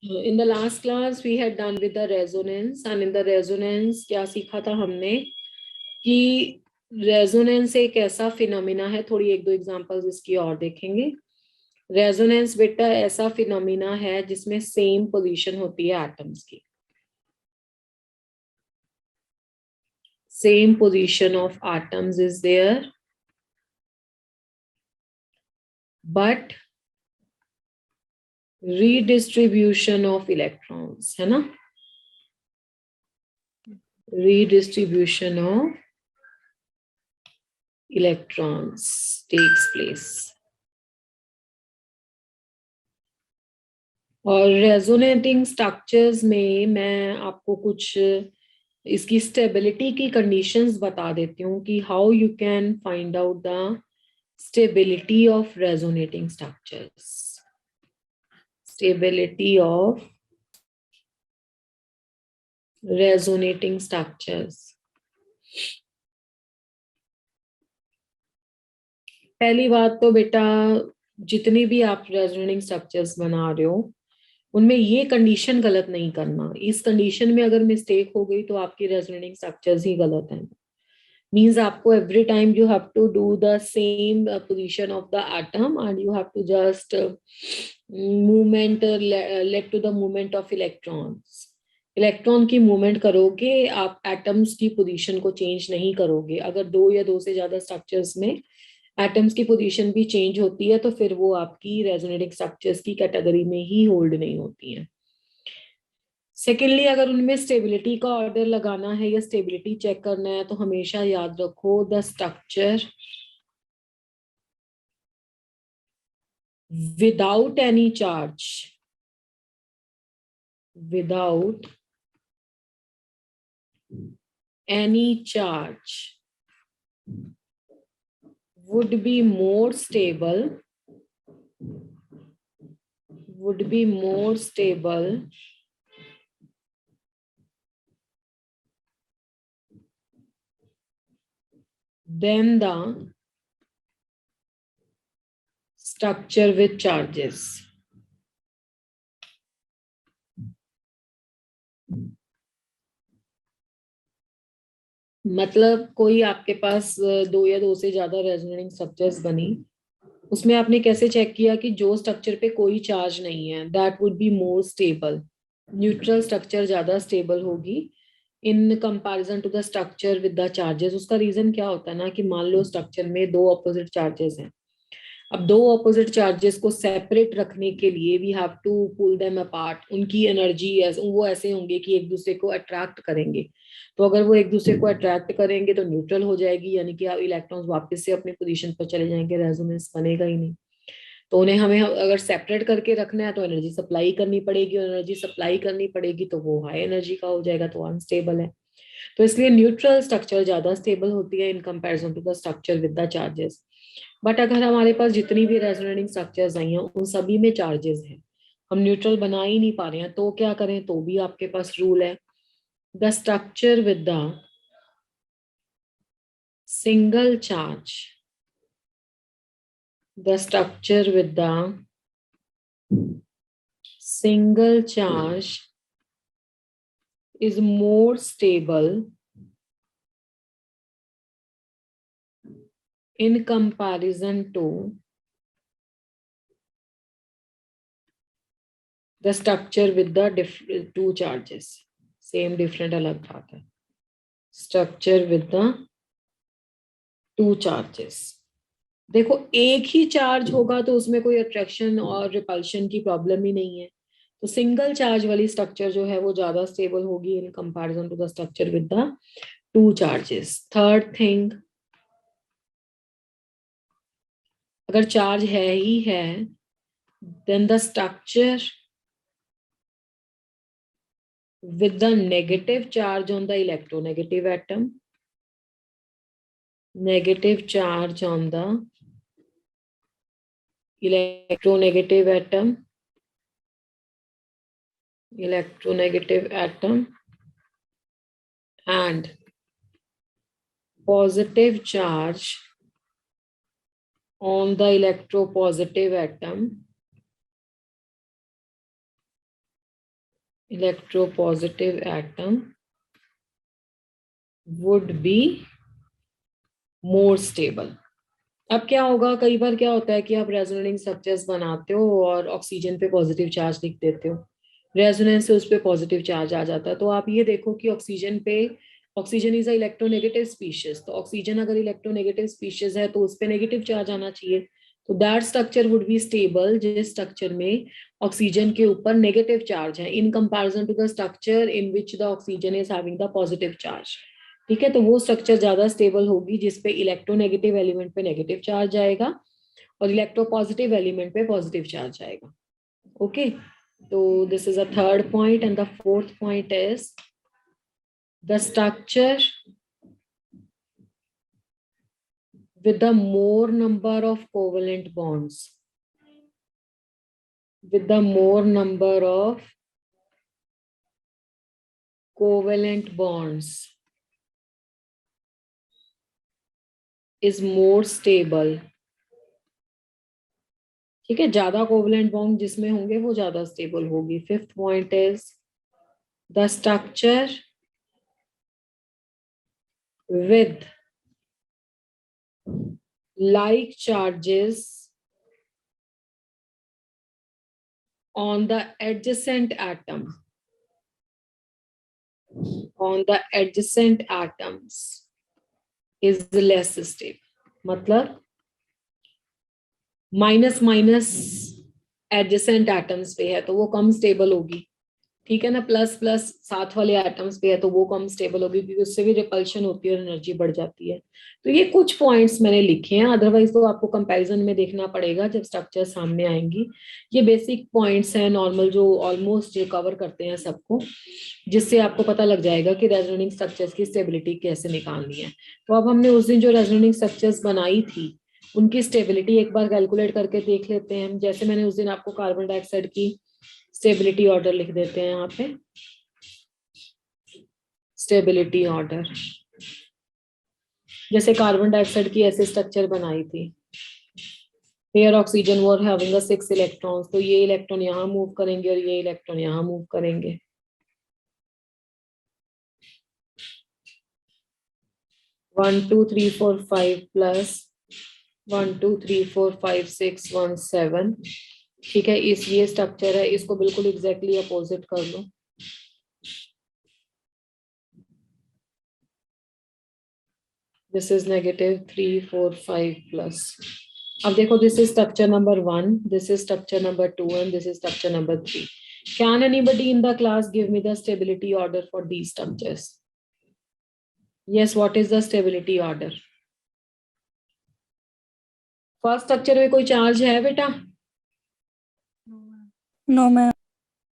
In the last class we had done with the resonance, and in the resonance क्या सीखा था हमने कि रेजोनेंस एक ऐसा फिनोमिना है, थोड़ी एक दो एग्जांपल्स इसकी और देखेंगे। रेजोनेंस बेटा ऐसा फिनोमिना है जिसमें सेम पोजीशन होती है एटम्स की, same position of atoms is there, but redistribution of electrons, है ना, redistribution of electrons takes place. और रेजोनेटिंग स्ट्रक्चर्स में मैं आपको कुछ इसकी स्टेबिलिटी की कंडीशंस बता देती हूँ कि how you can find out the stability of resonating structures. Stability of resonating structures. पहली बात तो बेटा जितनी भी आप रेजोनेटिंग स्ट्रक्चर्स बना रहे हो उनमें ये कंडीशन गलत नहीं करना। इस कंडीशन में अगर मिस्टेक हो गई तो आपकी रेजोनेटिंग स्ट्रक्चर्स ही गलत हैं। मीन्स आपको every time you have to do the same position of the atom and you have to just movement let to the movement of electrons. Electron की मूवमेंट करोगे, आप एटम्स की पोजीशन को change नहीं करोगे। अगर दो या दो से ज्यादा स्ट्रक्चर्स में एटम्स की पोजीशन भी चेंज होती है तो फिर वो आपकी रेजोनेटिंग स्ट्रक्चर्स की कैटेगरी में ही होल्ड नहीं होती हैं। सेकेंडली, अगर उनमें स्टेबिलिटी का ऑर्डर लगाना है या स्टेबिलिटी चेक करना है तो हमेशा याद रखो the structure without any charge, without any charge would be more stable, would be more stable than the structure with charges। मतलब कोई आपके पास दो या दो से ज्यादा रेजोनेटिंग स्ट्रक्चर्स बनी, उसमें आपने कैसे चेक किया कि जो स्ट्रक्चर पे कोई चार्ज नहीं है that would be more stable. Neutral structure ज्यादा स्टेबल होगी in comparison to the structure with the charges. उसका रीजन क्या होता है ना कि मान लो स्ट्रक्चर में दो ऑपोजिट चार्जेस हैं। अब दो ऑपोजिट चार्जेस को सेपरेट रखने के लिए we have to pull them apart. उनकी एनर्जी वो ऐसे होंगे कि एक दूसरे को अट्रैक्ट करेंगे। तो अगर वो एक दूसरे को अट्रैक्ट करेंगे तो न्यूट्रल हो जाएगी, यानी कि इलेक्ट्रॉन्स वापस से अपनी पोजीशन पर चले जाएंगे, रेजोनेंस बनेगा ही नहीं। तो उन्हें हमें अगर सेपरेट करके रखना है तो एनर्जी सप्लाई करनी पड़ेगी, और एनर्जी सप्लाई करनी पड़ेगी तो वो हाई एनर्जी का हो जाएगा, तो अनस्टेबल है। तो इसलिए न्यूट्रल स्ट्रक्चर ज्यादा स्टेबल होती है in comparison to the structure with the charges. But अगर हमारे पास जितनी भी रेजोनेटिंग स्ट्रक्चर्स आई हैं उन सभी में चार्जेस हैं, हम न्यूट्रल बना ही नहीं पा रहे हैं, तो क्या करें? तो भी आपके पास रूल है, the structure with the single charge, the structure with the single charge is more stable in comparison to the structure with the two charges। same different अलग बात है, structure with the two charges। देखो एक ही charge होगा तो उसमें कोई attraction और रिपल्शन की प्रॉब्लम ही नहीं है, तो सिंगल चार्ज वाली स्ट्रक्चर जो है वो ज्यादा स्टेबल होगी in comparison to the structure with the two charges. Third thing, अगर चार्ज है ही है then the structure with the negative charge on the electronegative atom, negative charge on the electronegative atom, electronegative atom and positive charge on the electropositive atom electropositive atom would be more stable. अब क्या होगा, कई बार क्या होता है कि आप resonating structures बनाते हो और ऑक्सीजन पे पॉजिटिव चार्ज लिख देते हो, रेजोनेंस से उस पे पॉजिटिव चार्ज आ जाता है। तो आप ये देखो कि ऑक्सीजन पे, oxygen is a electronegative species, तो ऑक्सीजन अगर इलेक्ट्रोनेगेटिव स्पीशीज है तो उस पे नेगेटिव चार्ज आना चाहिए। तो that structure would be stable जिस स्ट्रक्चर में ऑक्सीजन के ऊपर नेगेटिव चार्ज है, in comparison to the structure in which the oxygen is having the positive charge. ठीक है, तो वो स्ट्रक्चर ज्यादा स्टेबल होगी जिसपे इलेक्ट्रोनेगेटिव एलिमेंट पे नेगेटिव चार्ज आएगा और इलेक्ट्रोपॉजिटिव एलिमेंट पे पॉजिटिव चार्ज आएगा। ओके, तो this is a third point and the fourth point is the structure with the more number of covalent bonds, with the more number of covalent bonds is more stable. ठीक है, ज्यादा covalent bond जिसमें होंगे वो ज्यादा stable होगी। Fifth point is the structure with like charges on the adjacent atom, on the adjacent atoms is less stable. मतलब minus minus adjacent atoms पे है तो वो कम स्टेबल होगी, ठीक है ना। प्लस प्लस साथ वाले एटम्स पे है तो वो कम स्टेबल होगी क्योंकि उससे भी रिपल्शन होती है और एनर्जी बढ़ जाती है। तो ये कुछ पॉइंट्स मैंने लिखे हैं, अदरवाइज तो आपको कंपैरिजन में देखना पड़ेगा जब स्ट्रक्चर सामने आएंगी। ये बेसिक पॉइंट्स हैं नॉर्मल जो ऑलमोस्ट जो कवर करते हैं सबको, जिससे आपको पता लग जाएगा कि रेजोनेटिंग स्ट्रक्चर्स की स्टेबिलिटी कैसे निकालनी है। तो अब हमने उस दिन जो रेजोनेटिंग स्ट्रक्चर्स बनाई थी उनकी स्टेबिलिटी एक बार कैलकुलेट करके देख लेते हैं। जैसे मैंने उस दिन आपको कार्बन डाइऑक्साइड की स्टेबिलिटी ऑर्डर लिख देते हैं यहाँ पे, स्टेबिलिटी ऑर्डर। जैसे कार्बन डाइऑक्साइड की ऐसे स्ट्रक्चर बनाई थी, here oxygen were having 6 electrons, तो ये इलेक्ट्रॉन यहाँ मूव करेंगे और ये इलेक्ट्रॉन यहाँ मूव करेंगे। One two three four five plus 1 2 3 4 5 6 1 7, ठीक है। इस ये स्ट्रक्चर है, इसको बिल्कुल एग्जैक्टली अपोजिट कर लो। This is -3 4 5 plus. अब देखो, this is structure number 1, this is structure number 2 and this is structure number 3। Can anybody in the class give me the stability order for these structures? Yes, what is the stability order? First structure में कोई charge है बेटा? No ma'am.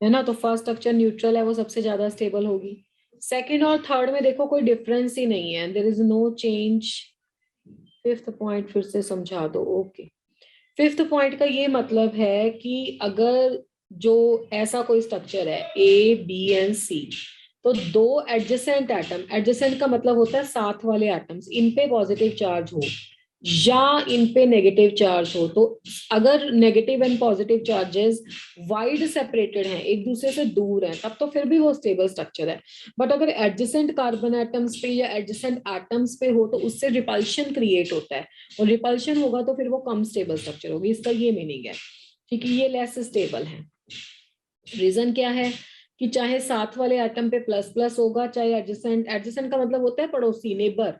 है ना, तो first structure neutral है, वो सबसे ज्यादा स्टेबल होगी। सेकंड और थर्ड में देखो कोई डिफरेंस ही नहीं है, there is no change. Fifth point फिर से समझा दो। ओके, फिफ्थ पॉइंट का ये मतलब है कि अगर जो ऐसा कोई स्ट्रक्चर है ए बी एंड सी, तो दो एडजेसेंट एटम, एडजेसेंट का मतलब होता है साथ वाले एटम्स, इन पे पॉजिटिव चार्ज हो या इन पे नेगेटिव चार्ज हो, तो अगर negative and positive charges wide separated हैं, एक दूसरे से दूर हैं, तब तो फिर भी वो स्टेबल स्ट्रक्चर है। बट अगर एडजेसेंट कार्बन एटम्स पे या एडजेसेंट एटम्स पे हो तो उससे रिपल्शन क्रिएट होता है, और रिपल्शन होगा तो फिर वो कम स्टेबल स्ट्रक्चर होगी। इसका ये मीनिंग है, ठीक है, ये लेस स्टेबल है। रीजन क्या है कि चाहे साथ वाले एटम पे प्लस प्लस होगा, चाहे एडजेसेंट, एडजेसेंट का मतलब होता है पड़ोसी, नेबर,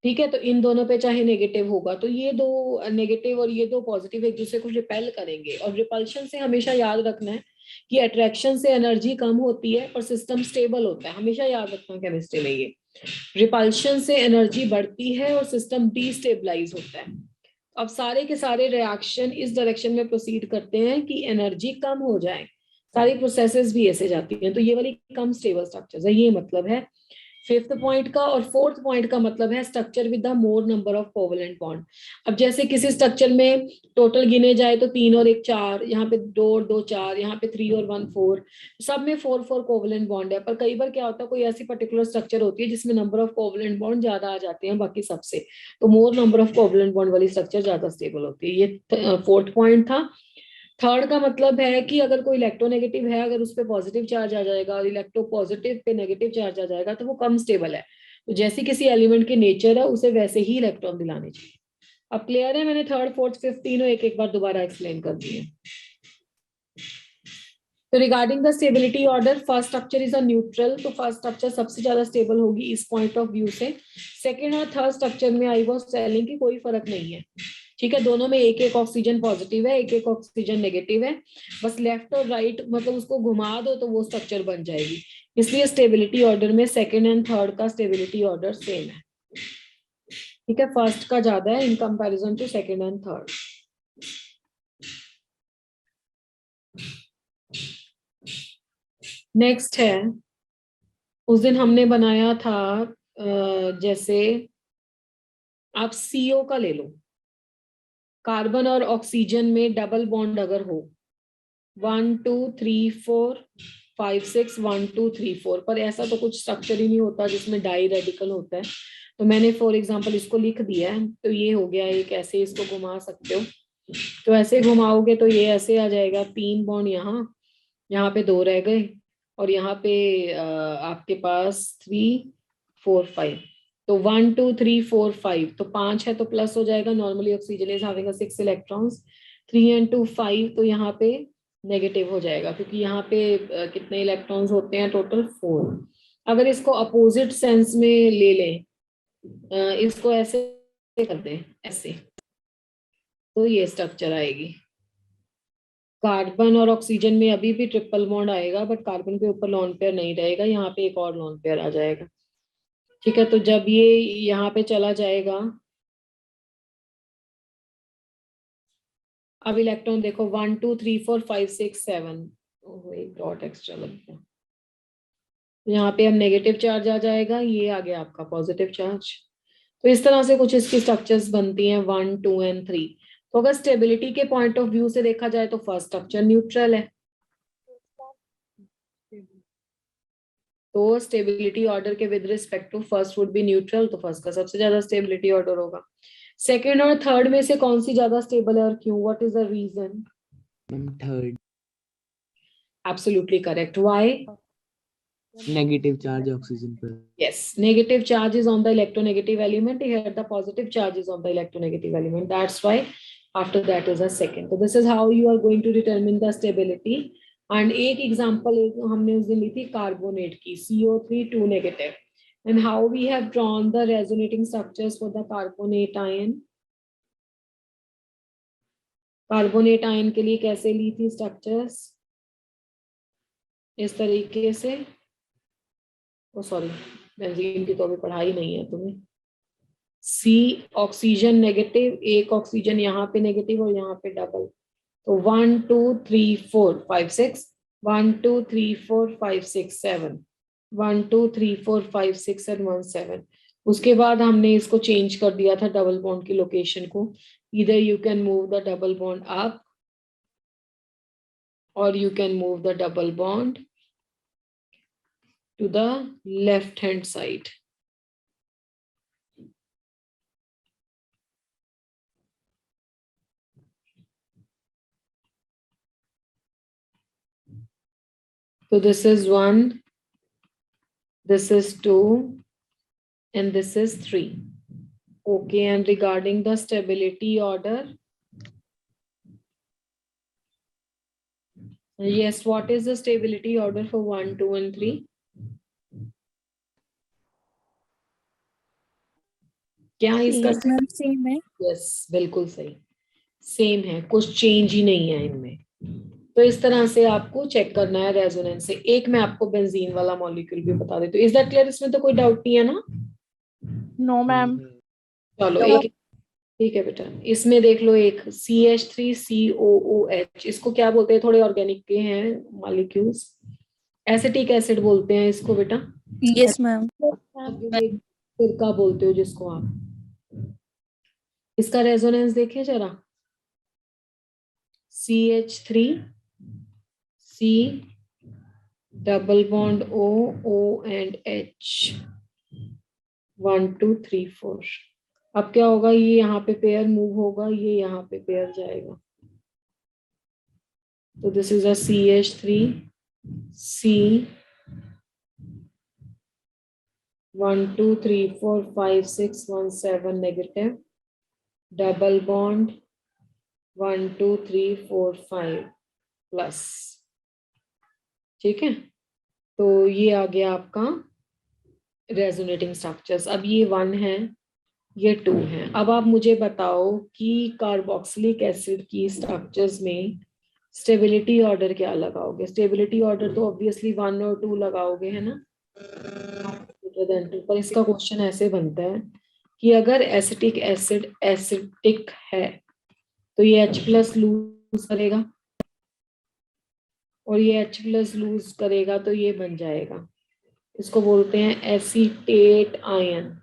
ठीक है, तो इन दोनों पे चाहे नेगेटिव होगा तो ये दो नेगेटिव और ये दो पॉजिटिव एक दूसरे को रिपेल करेंगे। और रिपल्शन से हमेशा याद रखना है कि अट्रैक्शन से एनर्जी कम होती है और सिस्टम स्टेबल होता है, हमेशा याद रखना केमिस्ट्री में ये। रिपल्शन से एनर्जी बढ़ती है और सिस्टम डिस्टेबलाइज होता है। अब सारे के सारे रिएक्शन इस डायरेक्शन में प्रोसीड करते हैं कि एनर्जी कम हो जाए, सारी प्रोसेसेस भी ऐसे जाती हैं, तो ये वाली कम स्टेबल स्ट्रक्चर्स है, ये मतलब है फिफ्थ पॉइंट का। और फोर्थ पॉइंट का मतलब है structure with the more number of covalent bond. अब जैसे किसी स्ट्रक्चर में टोटल गिने जाए तो 3 और 1 4, यहाँ पे 2 और 2 4, यहाँ पे 3 और 1 4, सब में 4 4 कोवेलेंट बॉन्ड है। पर कई बार क्या होता है, कोई ऐसी पर्टिकुलर स्ट्रक्चर होती है जिसमें नंबर ऑफ कोवेलेंट बॉन्ड ज्यादा आ जाते हैं बाकी सबसे, तो मोर नंबर ऑफ कोवेलेंट बॉन्ड वाली स्ट्रक्चर ज्यादा स्टेबल होती है। ये फोर्थ पॉइंट था। थर्ड का मतलब है कि अगर कोई इलेक्ट्रोनेगेटिव है, अगर उस पर पॉजिटिव चार्ज आ जाएगा और electro positive pay negative charge आ जाएगा तो वो कम स्टेबल है। तो जैसे किसी एलिमेंट के नेचर है उसे वैसे ही इलेक्ट्रॉन दिलाने चाहिए। अब क्लियर है? मैंने थर्ड फोर्थ फिफ्थ तीनों एक एक बार दोबारा एक्सप्लेन कर दिए। तो regarding the stability order, first structure is a neutral, तो फर्स्ट स्ट्रक्चर सबसे ज्यादा स्टेबल होगी इस पॉइंट ऑफ व्यू से। सेकेंड और थर्ड स्ट्रक्चर में आई वाज टेलिंग कि कोई फर्क नहीं है, ठीक है, दोनों में एक एक ऑक्सीजन पॉजिटिव है, एक एक ऑक्सीजन नेगेटिव है, बस लेफ्ट और राइट मतलब उसको घुमा दो तो वो स्ट्रक्चर बन जाएगी। इसलिए स्टेबिलिटी ऑर्डर में सेकेंड एंड थर्ड का स्टेबिलिटी ऑर्डर सेम है, ठीक है, फर्स्ट का ज्यादा है in comparison to second and third. Next है, उस दिन हमने बनाया था जैसे आप सीओ का ले लो, कार्बन और ऑक्सीजन में डबल बॉन्ड अगर हो 1 2 3 4 5 6 1 2 3 4, पर ऐसा तो कुछ स्ट्रक्चर ही नहीं होता जिसमें डाई रेडिकल होता है, तो मैंने फॉर एग्जांपल इसको लिख दिया है। तो ये हो गया एक, ऐसे इसको घुमा सकते हो, तो ऐसे घुमाओगे तो ये ऐसे आ जाएगा, 3 बॉन्ड यहाँ, यहाँ पे 2 रह गए, और यहाँ पे आपके पास 3 4 5, तो 1 2 3 4 5, तो 5 है तो प्लस हो जाएगा, normally oxygen is having 6 electrons, 3 and 2 5, तो यहाँ पे नेगेटिव हो जाएगा क्योंकि यहाँ पे कितने इलेक्ट्रॉन्स होते हैं टोटल 4। अगर इसको अपोजिट सेंस में ले लें, इसको ऐसे कर दें ऐसे, तो ये स्ट्रक्चर आएगी। कार्बन और ऑक्सीजन में अभी भी ट्रिपल बॉन्ड आएगा, बट कार्बन के ऊपर लॉन पेयर नहीं रहेगा, यहाँ पे एक और लॉन पेयर आ जाएगा, ठीक है। तो जब ये यहाँ पे चला जाएगा, अब इलेक्ट्रॉन देखो 1 2 3 4 5 6 7, एक डॉट एक्स्ट्रा लग गया, यहाँ पे अब नेगेटिव चार्ज आ जाएगा, ये आ गया आपका पॉजिटिव चार्ज। तो इस तरह से कुछ इसकी स्ट्रक्चर्स बनती हैं 1 2 एंड 3। तो अगर स्टेबिलिटी के पॉइंट ऑफ व्यू से देखा जाए तो फर्स्ट स्ट्रक्चर न्यूट्रल है, तो स्टेबिलिटी ऑर्डर के with respect to first would be neutral, तो फर्स्ट का सबसे ज्यादा स्टेबिलिटी ऑर्डर होगा। सेकंड और थर्ड में से कौन सी ज्यादा स्टेबल है और क्यों? What is the reason? Third. Absolutely correct. Why? Negative charge oxygen पर। Yes, negative charge is on the electronegative element. Here the positive charge is on the electronegative element. That's why after that is a second. So this is how you are going to determine the stability. And एक example हमने उस दिन ली थी carbonate की, CO3 2 negative. And how we have drawn the resonating structures for the carbonate ion. Carbonate ion के लिए कैसे ली थी स्ट्रक्चर्स? इस तरीके से। ओ सॉरी, बेंजीन की तो अभी पढ़ाई नहीं है तुम्हें। सी ऑक्सीजन नेगेटिव, एक ऑक्सीजन यहाँ पे नेगेटिव और यहाँ पे डबल, तो 1 2 3 4 5 6, 1 2 3 4 5 6 7, 1 2 3 4 5 6 एंड 1 7। उसके बाद हमने इसको चेंज कर दिया था डबल बॉन्ड की लोकेशन को, इधर you can move the double bond up और you can move the double bond to the left hand side. So this is 1, this is 2, and this is 3. Okay, and regarding the stability order, yes, what is the stability order for 1, 2, and 3? क्या इसका? Same है। Yes, बिल्कुल सही, same है, कुछ change ही नहीं है इनमें। तो इस तरह से आपको चेक करना है रेजोनेंस से। एक मैं आपको बेंजीन वाला मॉलिक्यूल भी बता देती हूँ। Is that clear? इसमें तो कोई डाउट नहीं है ना? No ma'am. चलो एक, ठीक है बेटा, इसमें देख लो एक CH3COOH, इसको क्या बोलते हैं? थोड़े ऑर्गेनिक के हैं मॉलिक्यूल्स, एसिटिक एसिड बोलते हैं इसको बेटा। Yes ma'am. सिरका बोलते हो जिसको आप। इसका रेजोनेंस देखिए जरा, CH3 C double bond O and H 1 2 3 4। अब क्या होगा, ये यहाँ पे पेयर मूव होगा, ये यहाँ पे पेयर जाएगा, तो this is a CH3 C 1 2 3 4 5 6 1 7 negative, double bond 1 2 3 4 5 plus. ठीक है, तो ये आ गया आपका रेजोनेटिंग स्ट्रक्चर्स। अब ये 1 है, ये 2 है। अब आप मुझे बताओ कि कार्बोक्सिलिक एसिड की स्ट्रक्चर्स में स्टेबिलिटी ऑर्डर क्या लगाओगे? स्टेबिलिटी ऑर्डर तो ऑब्वियसली 1 और 2 लगाओगे, है ना, ग्रेटर देन 2। पर इसका क्वेश्चन ऐसे बनता है कि अगर एसिटिक एसिड एसिडिक है तो ये H+ लूज करेगा, और ये H+ लूज करेगा तो ये बन जाएगा, इसको बोलते हैं acetate ion.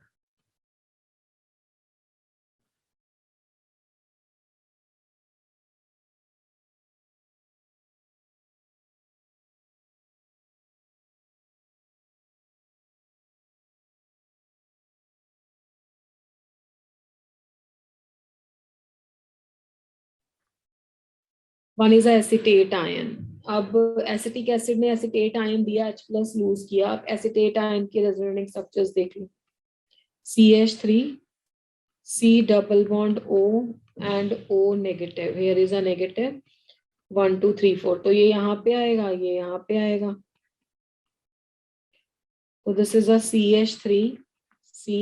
One is acetate ion. अब एसिटिक एसिड ने एसिटेट आयन दिया, H+ लूज किया। अब एसिटेट आयन के रेजोनेटिंग स्ट्रक्चर्स देख लो, CH3 C double bond O and O negative, here is a negative 1 2 3 4, तो ये यहाँ पे आएगा, ये यहाँ पे आएगा। तो this is a CH3 C,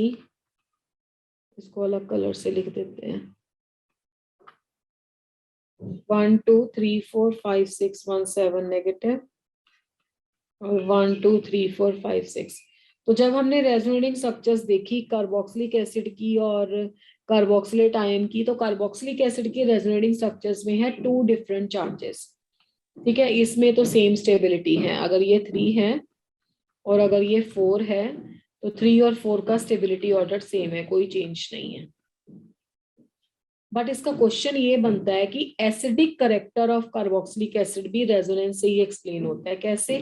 इसको अलग कलर से लिख देते हैं, 1 2 3 4 5 6 1 7 नेगेटिव, और 1 2 3 4 5 6। तो जब हमने रेजोनेटिंग स्ट्रक्चर्स देखी कार्बोक्सिलिक एसिड की और कार्बोक्सिलेट आयन की, तो कार्बोक्सिलिक एसिड के रेजोनेटिंग स्ट्रक्चर्स में है 2 डिफरेंट चार्जेस। ठीक है, इसमें तो सेम स्टेबिलिटी है, अगर ये 3 है और अगर ये 4 है तो 3 और 4 का स्टेबिलिटी ऑर्डर सेम है, कोई चेंज नहीं है। बट इसका क्वेश्चन ये बनता है कि acidic character of carboxylic acid भी रेजोनेंस से ही एक्सप्लेन होता है। कैसे?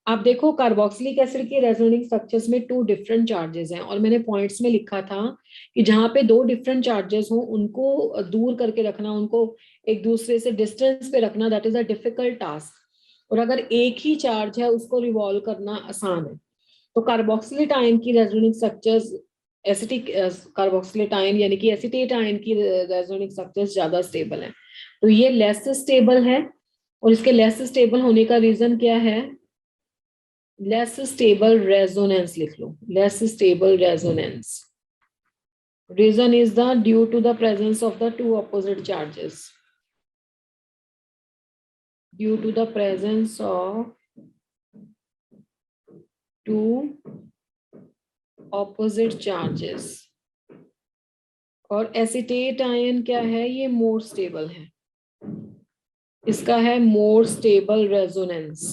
आप देखो, कार्बोक्सिलिक एसिड के रेजोनेटिंग स्ट्रक्चर्स में 2 डिफरेंट चार्जेस हैं, और मैंने पॉइंट्स में लिखा था कि जहां पे 2 डिफरेंट चार्जेस हो उनको दूर करके रखना, उनको एक दूसरे से डिस्टेंस पे रखना, that is a difficult task. और अगर एक ही चार्ज है उसको रिवॉल्व करना आसान है। तो कार्बोक्सिलेट आयन की resonating structures, acetic carboxylate ion यानी कि एसिटेट आयन की रेजोनेटिंग स्ट्रक्चर्स ज्यादा स्टेबल है, तो ये लेस स्टेबल है। और इसके लेस स्टेबल होने का रीजन क्या है? लेस स्टेबल रेजोनेंस लिख लो, less stable resonance. Reason is the due to the presence of the 2 opposite charges. Due to the presence of 2 opposite charges. और एसिटेट आयन क्या है? ये मोर स्टेबल है, इसका है more stable resonance,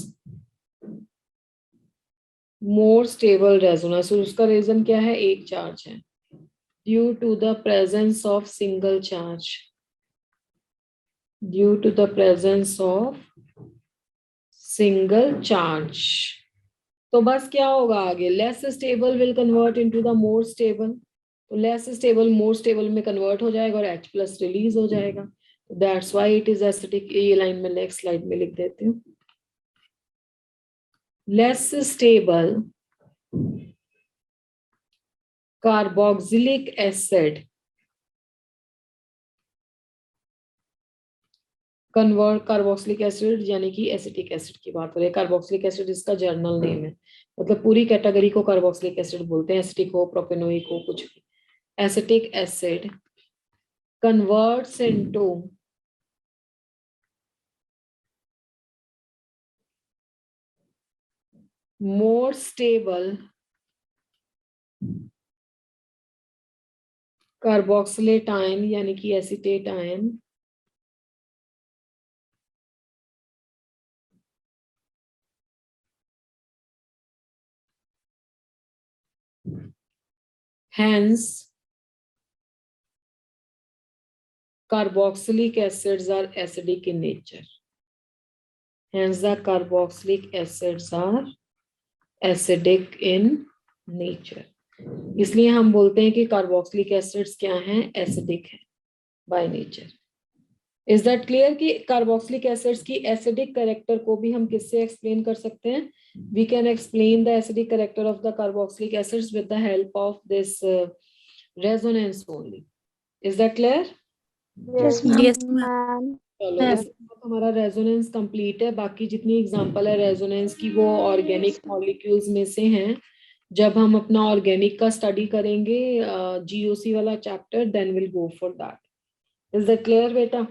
more stable resonance. उसका reason क्या है? एक चार्ज है, due to the presence of single charge, due to the presence of single charge. तो बस क्या होगा आगे? Less stable will convert into the more stable, तो लेस स्टेबल मोर स्टेबल में कन्वर्ट हो जाएगा और H+ रिलीज हो जाएगा। That's why it is acidic. ये लाइन में नेक्स्ट स्लाइड में लिख देती हूँ। Less stable carboxylic acid convert, carboxylic acid यानी कि एसिटिक एसिड की बात हो रही है। कार्बोक्सिलिक एसिड इसका जर्नल नेम है, मतलब पूरी कैटेगरी को कार्बोक्सिलिक एसिड बोलते हैं, एसिटिक हो, प्रोपेनोइक हो, कुछ भी। Acetic acid converts into more stable carboxylate ion यानी कि acetate ion hence carboxylic acids are acidic in nature, hence the carboxylic acids are acidic in nature। इसलिए हम बोलते हैं कि कार्बोक्सिलिक एसिड्स क्या हैं? एसिडिक है by nature. Is that clear कि कार्बोक्सिलिक एसिड्स की एसिडिक कैरेक्टर को भी हम किससे एक्सप्लेन कर सकते हैं? We can explain the acidic character of the carboxylic acids with the help of this resonance only. Is that clear? Yes, ma'am. Yes, ma'am. चलो इसके साथ हमारा रेजोनेंस कंप्लीट है. बाकी जितनी एग्जांपल है रेजोनेंस की वो ऑर्गेनिक मॉलिक्यूल्स में से हैं. जब हम अपना ऑर्गेनिक का स्टडी करेंगे जीओसी वाला chapter, then will go for that. Is that clear बेटा?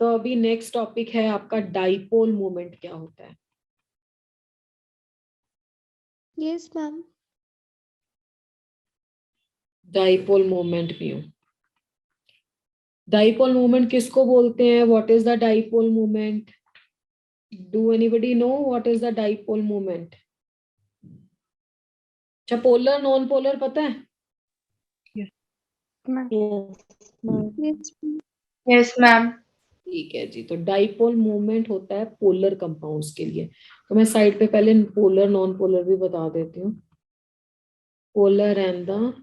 तो अभी नेक्स्ट टॉपिक है आपका डाइपोल मोमेंट क्या होता है. Yes, ma'am. Dipole moment mu. Dipole moment किसको बोलते हैं? What is the dipole moment? Do anybody know what is the dipole moment? अच्छा, पोलर नॉन पोलर पता है? Ma'am. Yes, ma'am. Yes, ma'am. ठीक है जी. तो डाइपोल मोमेंट होता है पोलर कंपाउंड्स के लिए. तो मैं साइड पे पहले पोलर नॉन पोलर भी बता देती हूँ. Polar and the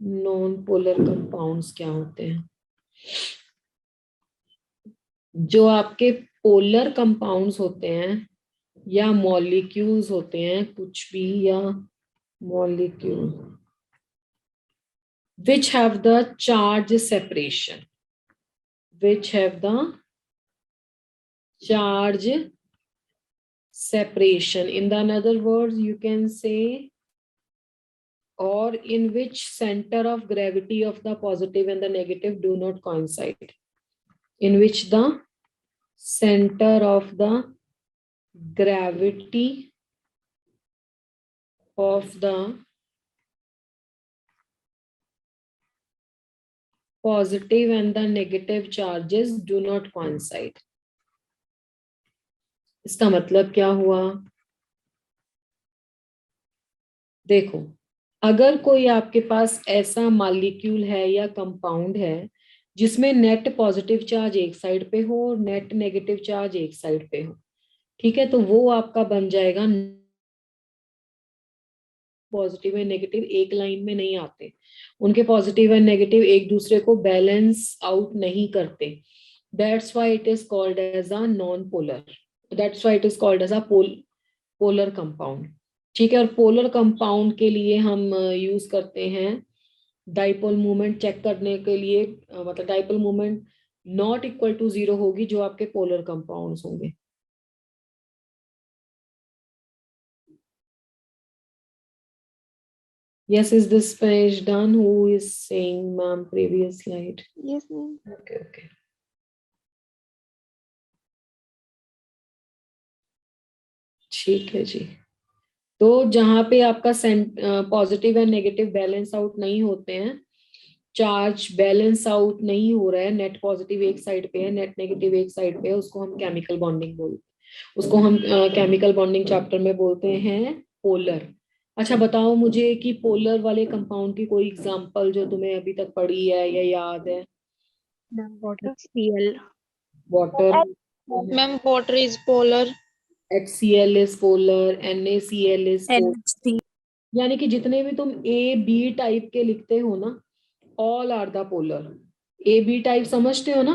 non polar compounds क्या होते हैं. जो आपके पोलर कंपाउंड्स होते हैं या मॉलिक्यूल्स होते हैं, कुछ भी, या molecule which have the charge separation, which have the charge separation. In the other words, you can say, or in which center of gravity of the positive and the negative do not coincide. In which the center of the gravity of the positive and the negative charges do not coincide. इसका मतलब क्या हुआ? देखो, अगर कोई आपके पास ऐसा molecule है या कंपाउंड है जिसमें नेट पॉजिटिव चार्ज एक साइड पे हो और नेट नेगेटिव चार्ज एक साइड पे हो, ठीक है, तो वो आपका बन जाएगा. पॉजिटिव एंड नेगेटिव एक लाइन में नहीं आते. उनके पॉजिटिव एंड नेगेटिव एक दूसरे को बैलेंस आउट नहीं करते. That's why it is called as a non polar. That's why it is called as a polar compound. ठीक है. और पोलर कंपाउंड के लिए हम यूज करते हैं डाइपोल मूवमेंट चेक करने के लिए. मतलब dipole movement not equal to 0 होगी जो आपके पोलर कंपाउंड्स होंगे. Yes, is this page done? Who is saying, ma'am, previous slide? Yes, ma'am. Okay, okay. ठीक है जी. तो जहां पे आपका positive and negative balance out नहीं होते हैं, चार्ज बैलेंस आउट नहीं हो रहा है, नेट पॉजिटिव एक साइड पे है, नेट नेगेटिव एक साइड पे है, उसको हम केमिकल बॉन्डिंग बोलते हैं. उसको हम केमिकल बॉन्डिंग चैप्टर में बोलते हैं पोलर. अच्छा, बताओ मुझे कि पोलर वाले कंपाउंड की कोई एग्जांपल जो तुम्हें अभी तक पढ़ी है या याद है. HCl. Water. Ma'am, water is polar. HCl is polar, NaCl is polar. NC. यानी कि जितने भी तुम A-B टाइप के लिखते हो ना, all are the polar. A-B type समझते हो ना?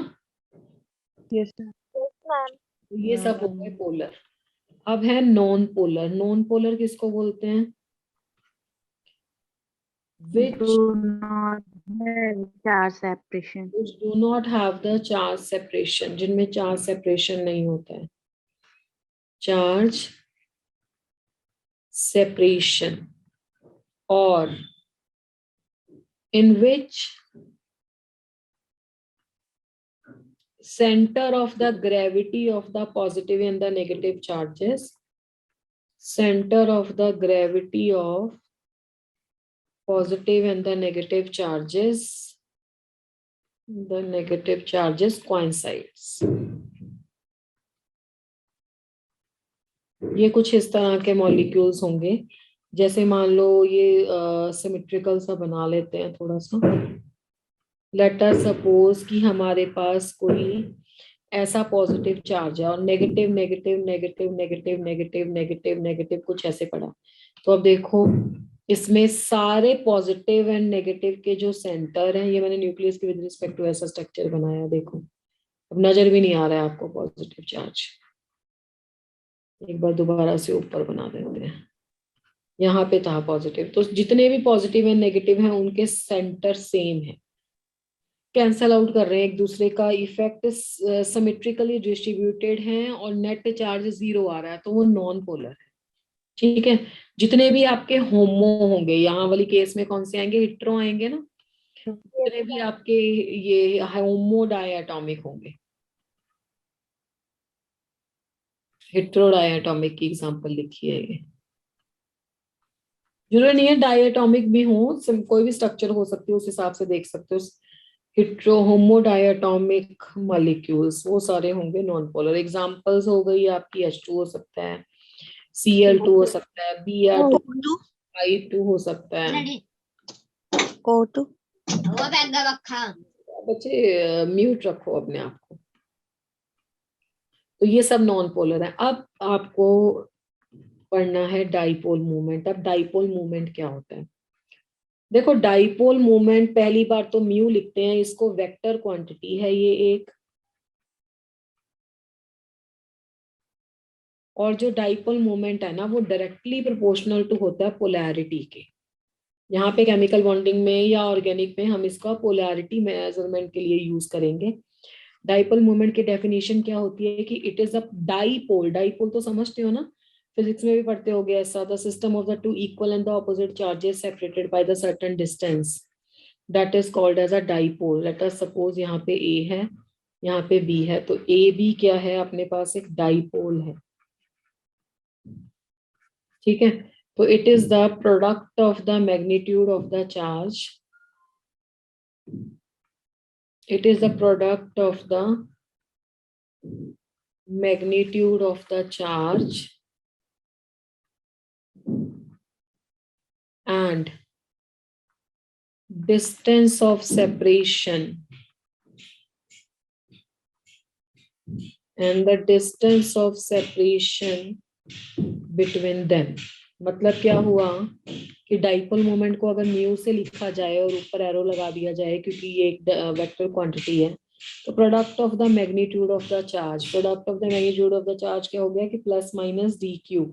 Yes, ma'am. तो ये सब हो गए पोलर. अब है नॉन पोलर. नॉन पोलर किसको बोलते हैं? Which do not have the charge separation, जिनमें चार्ज सेपरेशन नहीं होता है. Charge separation, or in which center of the gravity of the positive and the negative charges, center of the gravity of positive and the negative charges coincides. ये कुछ इस तरह के molecules होंगे. जैसे मान लो ये सिमेट्रिकल सा बना लेते हैं थोड़ा सा. लेट अस सपोज कि हमारे पास कोई ऐसा पॉजिटिव चार्ज है और negative negative negative negative negative negative negative कुछ ऐसे पड़ा. तो अब देखो, इसमें सारे पॉजिटिव एंड नेगेटिव के जो सेंटर हैं, ये मैंने न्यूक्लियस के विद रिस्पेक्ट टू ऐसा स्ट्रक्चर बनाया. देखो, अब नजर भी नहीं आ रहा है आपको पॉजिटिव चार्ज। एक बार दोबारा से ऊपर बना देते हैं। यहाँ पे था पॉजिटिव, तो जितने भी पॉजिटिव एंड नेगेटिव हैं उनके सेंटर सेम है, कैंसल आउट कर रहे हैं एक दूसरे का, इफेक्ट सिमेट्रिकली डिस्ट्रीब्यूटेड है और नेट चार्ज 0 आ रहा है, तो वो नॉन पोलर है। ठीक है, जितने भी आपके होमो होंगे, यहाँ वाली केस में कौन से आएंगे, हिट्रो आएंगे ना, जितने भी आपके ये होमो डायटोमिक होंगे, हिट्रो डायटोमिक की एग्जांपल लिखी है ये। जरूरी नहीं है डायटोमिक भी हो, कोई भी स्ट्रक्चर हो सकती है, उस हिसाब से देख सकते हो। हिट्रो होमो डायटोमिक मॉलिक्यूल्स वो सारे होंगे नॉन पोलर। एग्जांपल्स हो गई आपकी H2 हो सकता है, Cl2 हो सकता है, Br2, I2 हो सकता है। O2 बच्चे म्यूट रखो अपने आप को। तो ये सब नॉन पोलर है। अब आपको पढ़ना है डाइपोल मूवमेंट। अब डाइपोल मूवमेंट क्या होता है, देखो डाइपोल मूवमेंट पहली बार तो म्यू लिखते हैं, इसको वेक्टर क्वांटिटी है ये एक, और जो डाइपोल मूवमेंट है ना वो डायरेक्टली प्रोपोर्शनल टू होता है पोलैरिटी के। यहाँ पे केमिकल बॉन्डिंग में या ऑर्गेनिक में हम इसका पोलैरिटी मेजरमेंट के लिए यूज करेंगे। डाइपोल मूवमेंट की डेफिनेशन क्या होती है कि it is a dipole, dipole तो समझते हो ना, फिजिक्स में भी पढ़ते होगे ऐसा, the system of the two equal and the opposite charges separated by the certain distance, that is called as a dipole. Let us suppose यहाँ पे ए है, यहाँ पे बी है, तो ए बी क्या है, अपने पास एक डाइपोल है। ठीक है, तो it is the product of the magnitude of the charge, it is the product of the magnitude of the charge and distance of separation, and the distance of separation between them। मतलब क्या हुआ कि dipole moment को अगर mu से लिखा जाए और ऊपर एरो लगा दिया जाए, क्योंकि ये एक वेक्टर क्वांटिटी है, तो product of the magnitude of the charge, product of the magnitude of the charge क्या हो गया कि plus minus D Q,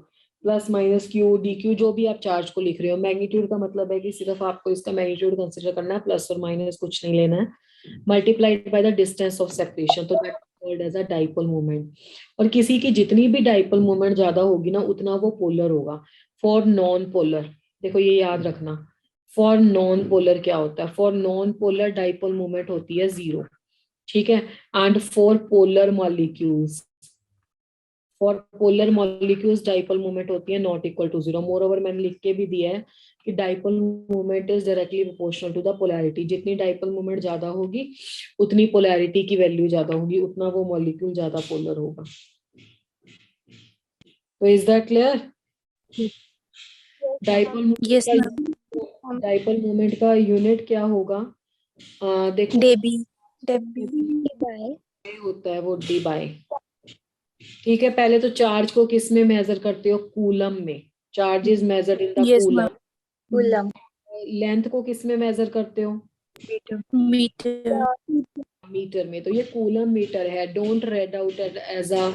plus minus Q D Q, जो भी आप चार्ज को लिख रहे हो। मैग्नीट्यूड का मतलब है कि सिर्फ आपको इसका मैग्नीट्यूड कंसिडर करना है, प्लस और माइनस कुछ नहीं लेना है, multiplied by the distance of separation, तो that called as a dipole moment. और किसी की जितनी भी डाइपोल मोमेंट ज्यादा होगी ना, उतना वो पोलर होगा। फॉर नॉन पोलर, देखो ये याद रखना, फॉर नॉन पोलर क्या होता है, for non polar dipole moment होती है 0। ठीक है, and for polar molecules, for polar molecules dipole moment होती है not equal to 0। Moreover मैंने लिख के भी दिया है कि dipole moment is directly proportional to the polarity. जितनी डाइपोल मोमेंट ज्यादा होगी उतनी पोलैरिटी की वैल्यू ज्यादा होगी, उतना वो मॉलिक्यूल ज्यादा पोलर होगा। तो is that clear? Dipole Yes, dipole moment का यूनिट क्या होगा, देखो Debbie. होता है वो डी बाय। ठीक है, पहले तो चार्ज को किस में मेजर करते हो, कूलम में, charge is measured in the Yes, coulomb. Coulomb. Length को किस में मेजर करते हो, Meter. मीटर में, तो ये कूलम मीटर है। Don't read out as a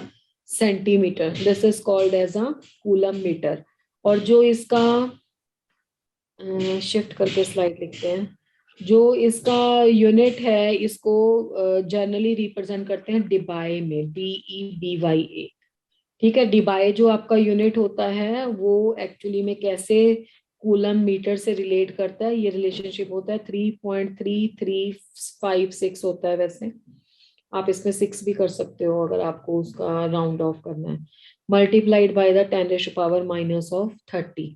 centimetre, this is called as a coulomb metre. और जो इसका शिफ्ट करके स्लाइड लिखते हैं, जो इसका यूनिट है इसको जनरली रिप्रेजेंट करते हैं डिबाई में, DEBYA। ठीक है, डिबाई जो आपका यूनिट होता है वो एक्चुअली में कैसे कूलम मीटर से रिलेट करता है, ये रिलेशनशिप होता है 3.3356 होता है। वैसे आप इसमें 6 भी कर सकते हो अगर आपको उसका राउंड ऑफ करना है, multiplied by the 10⁻⁻30।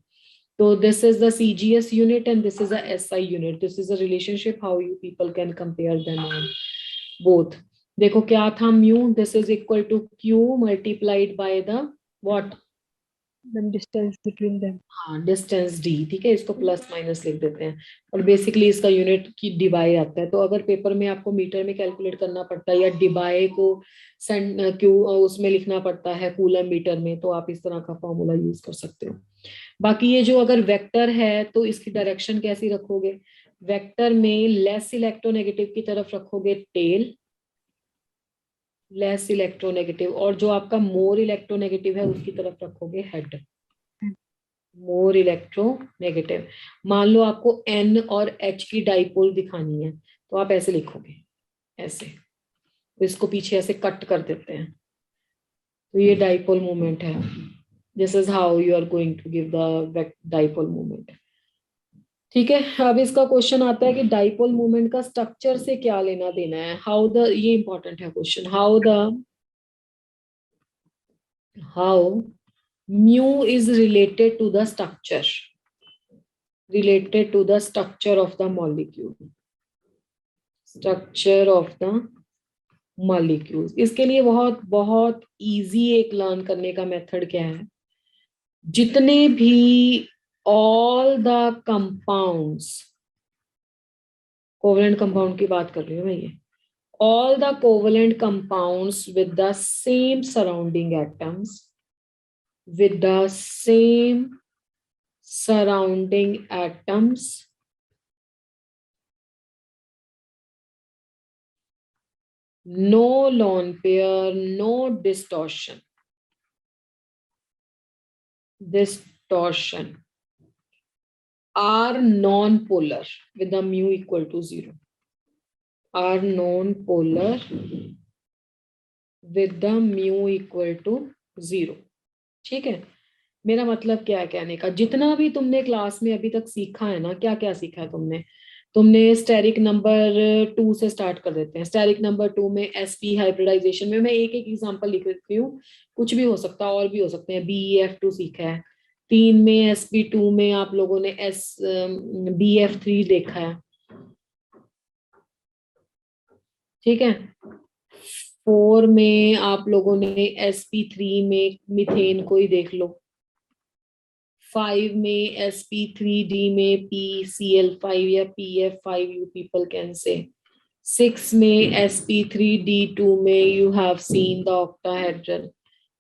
So this is the CGS unit and this is the SI unit. This is a relationship how you people can compare them on both. देखो क्या था mu, this is equal to Q multiplied by the what? The distance between them. हाँ, distance D। ठीक है, इसको plus minus लिख देते हैं और बेसिकली इसका यूनिट की डिबाई आता है। तो अगर पेपर में आपको मीटर में कैलकुलेट करना पड़ता है या डिबाई को क्यू उसमें लिखना पड़ता है कूलम मीटर में, तो आप इस तरह का फॉर्मूला यूज कर सकते हो। बाकी ये जो अगर वेक्टर है तो इसकी डायरेक्शन कैसी रखोगे, वेक्टर में लेस इलेक्ट्रोनेगेटिव की तरफ रखोगे टेल, लेस इलेक्ट्रोनेगेटिव, और जो आपका मोर इलेक्ट्रोनेगेटिव है उसकी तरफ रखोगे हेड, मोर इलेक्ट्रोनेगेटिव। मान लो आपको N और H की डाइपोल दिखानी है तो आप ऐसे लिखोगे, ऐसे, तो इसको पीछे ऐसे कट कर देते हैं, तो ये डाइपोल मोमेंट है। This is how you are going to give the dipole moment. ठीक है, अब इसका क्वेश्चन आता है कि डाइपोल मोमेंट का स्ट्रक्चर से क्या लेना देना है। हाउ द, ये इंपॉर्टेंट है question, how mu is related to the structure, related to the structure of the molecule, structure of the molecules। इसके लिए बहुत बहुत इजी एक लर्न करने का मेथड क्या है, जितने भी all the compounds, covalent compound की बात कर रही हूँ मैं, ये all the covalent compounds with the same surrounding atoms, with the same surrounding atoms, no lone pair, no distortion, are non-polar with the mu equal to 0, are non-polar with the mu equal to 0। ठीक है, मेरा मतलब क्या है कहने का, जितना भी तुमने क्लास में अभी तक सीखा है ना, क्या क्या सीखा है तुमने, तुमने स्टेरिक नंबर 2 से स्टार्ट कर देते हैं। स्टेरिक नंबर 2 में sp हाइब्रिडाइजेशन में, मैं एक एक एग्जांपल लिख देती हूँ, कुछ भी हो सकता है, और भी हो सकते हैं। BeF2 सीखा है, 3 में sp2 में आप लोगों ने BF3 देखा है, ठीक है। 4 में आप लोगों ने sp3 में मीथेन को ही देख लो। 5 में sp3d में PCl5 या PF5 you people can say। 6 में sp3d2 में you have seen the octahedral।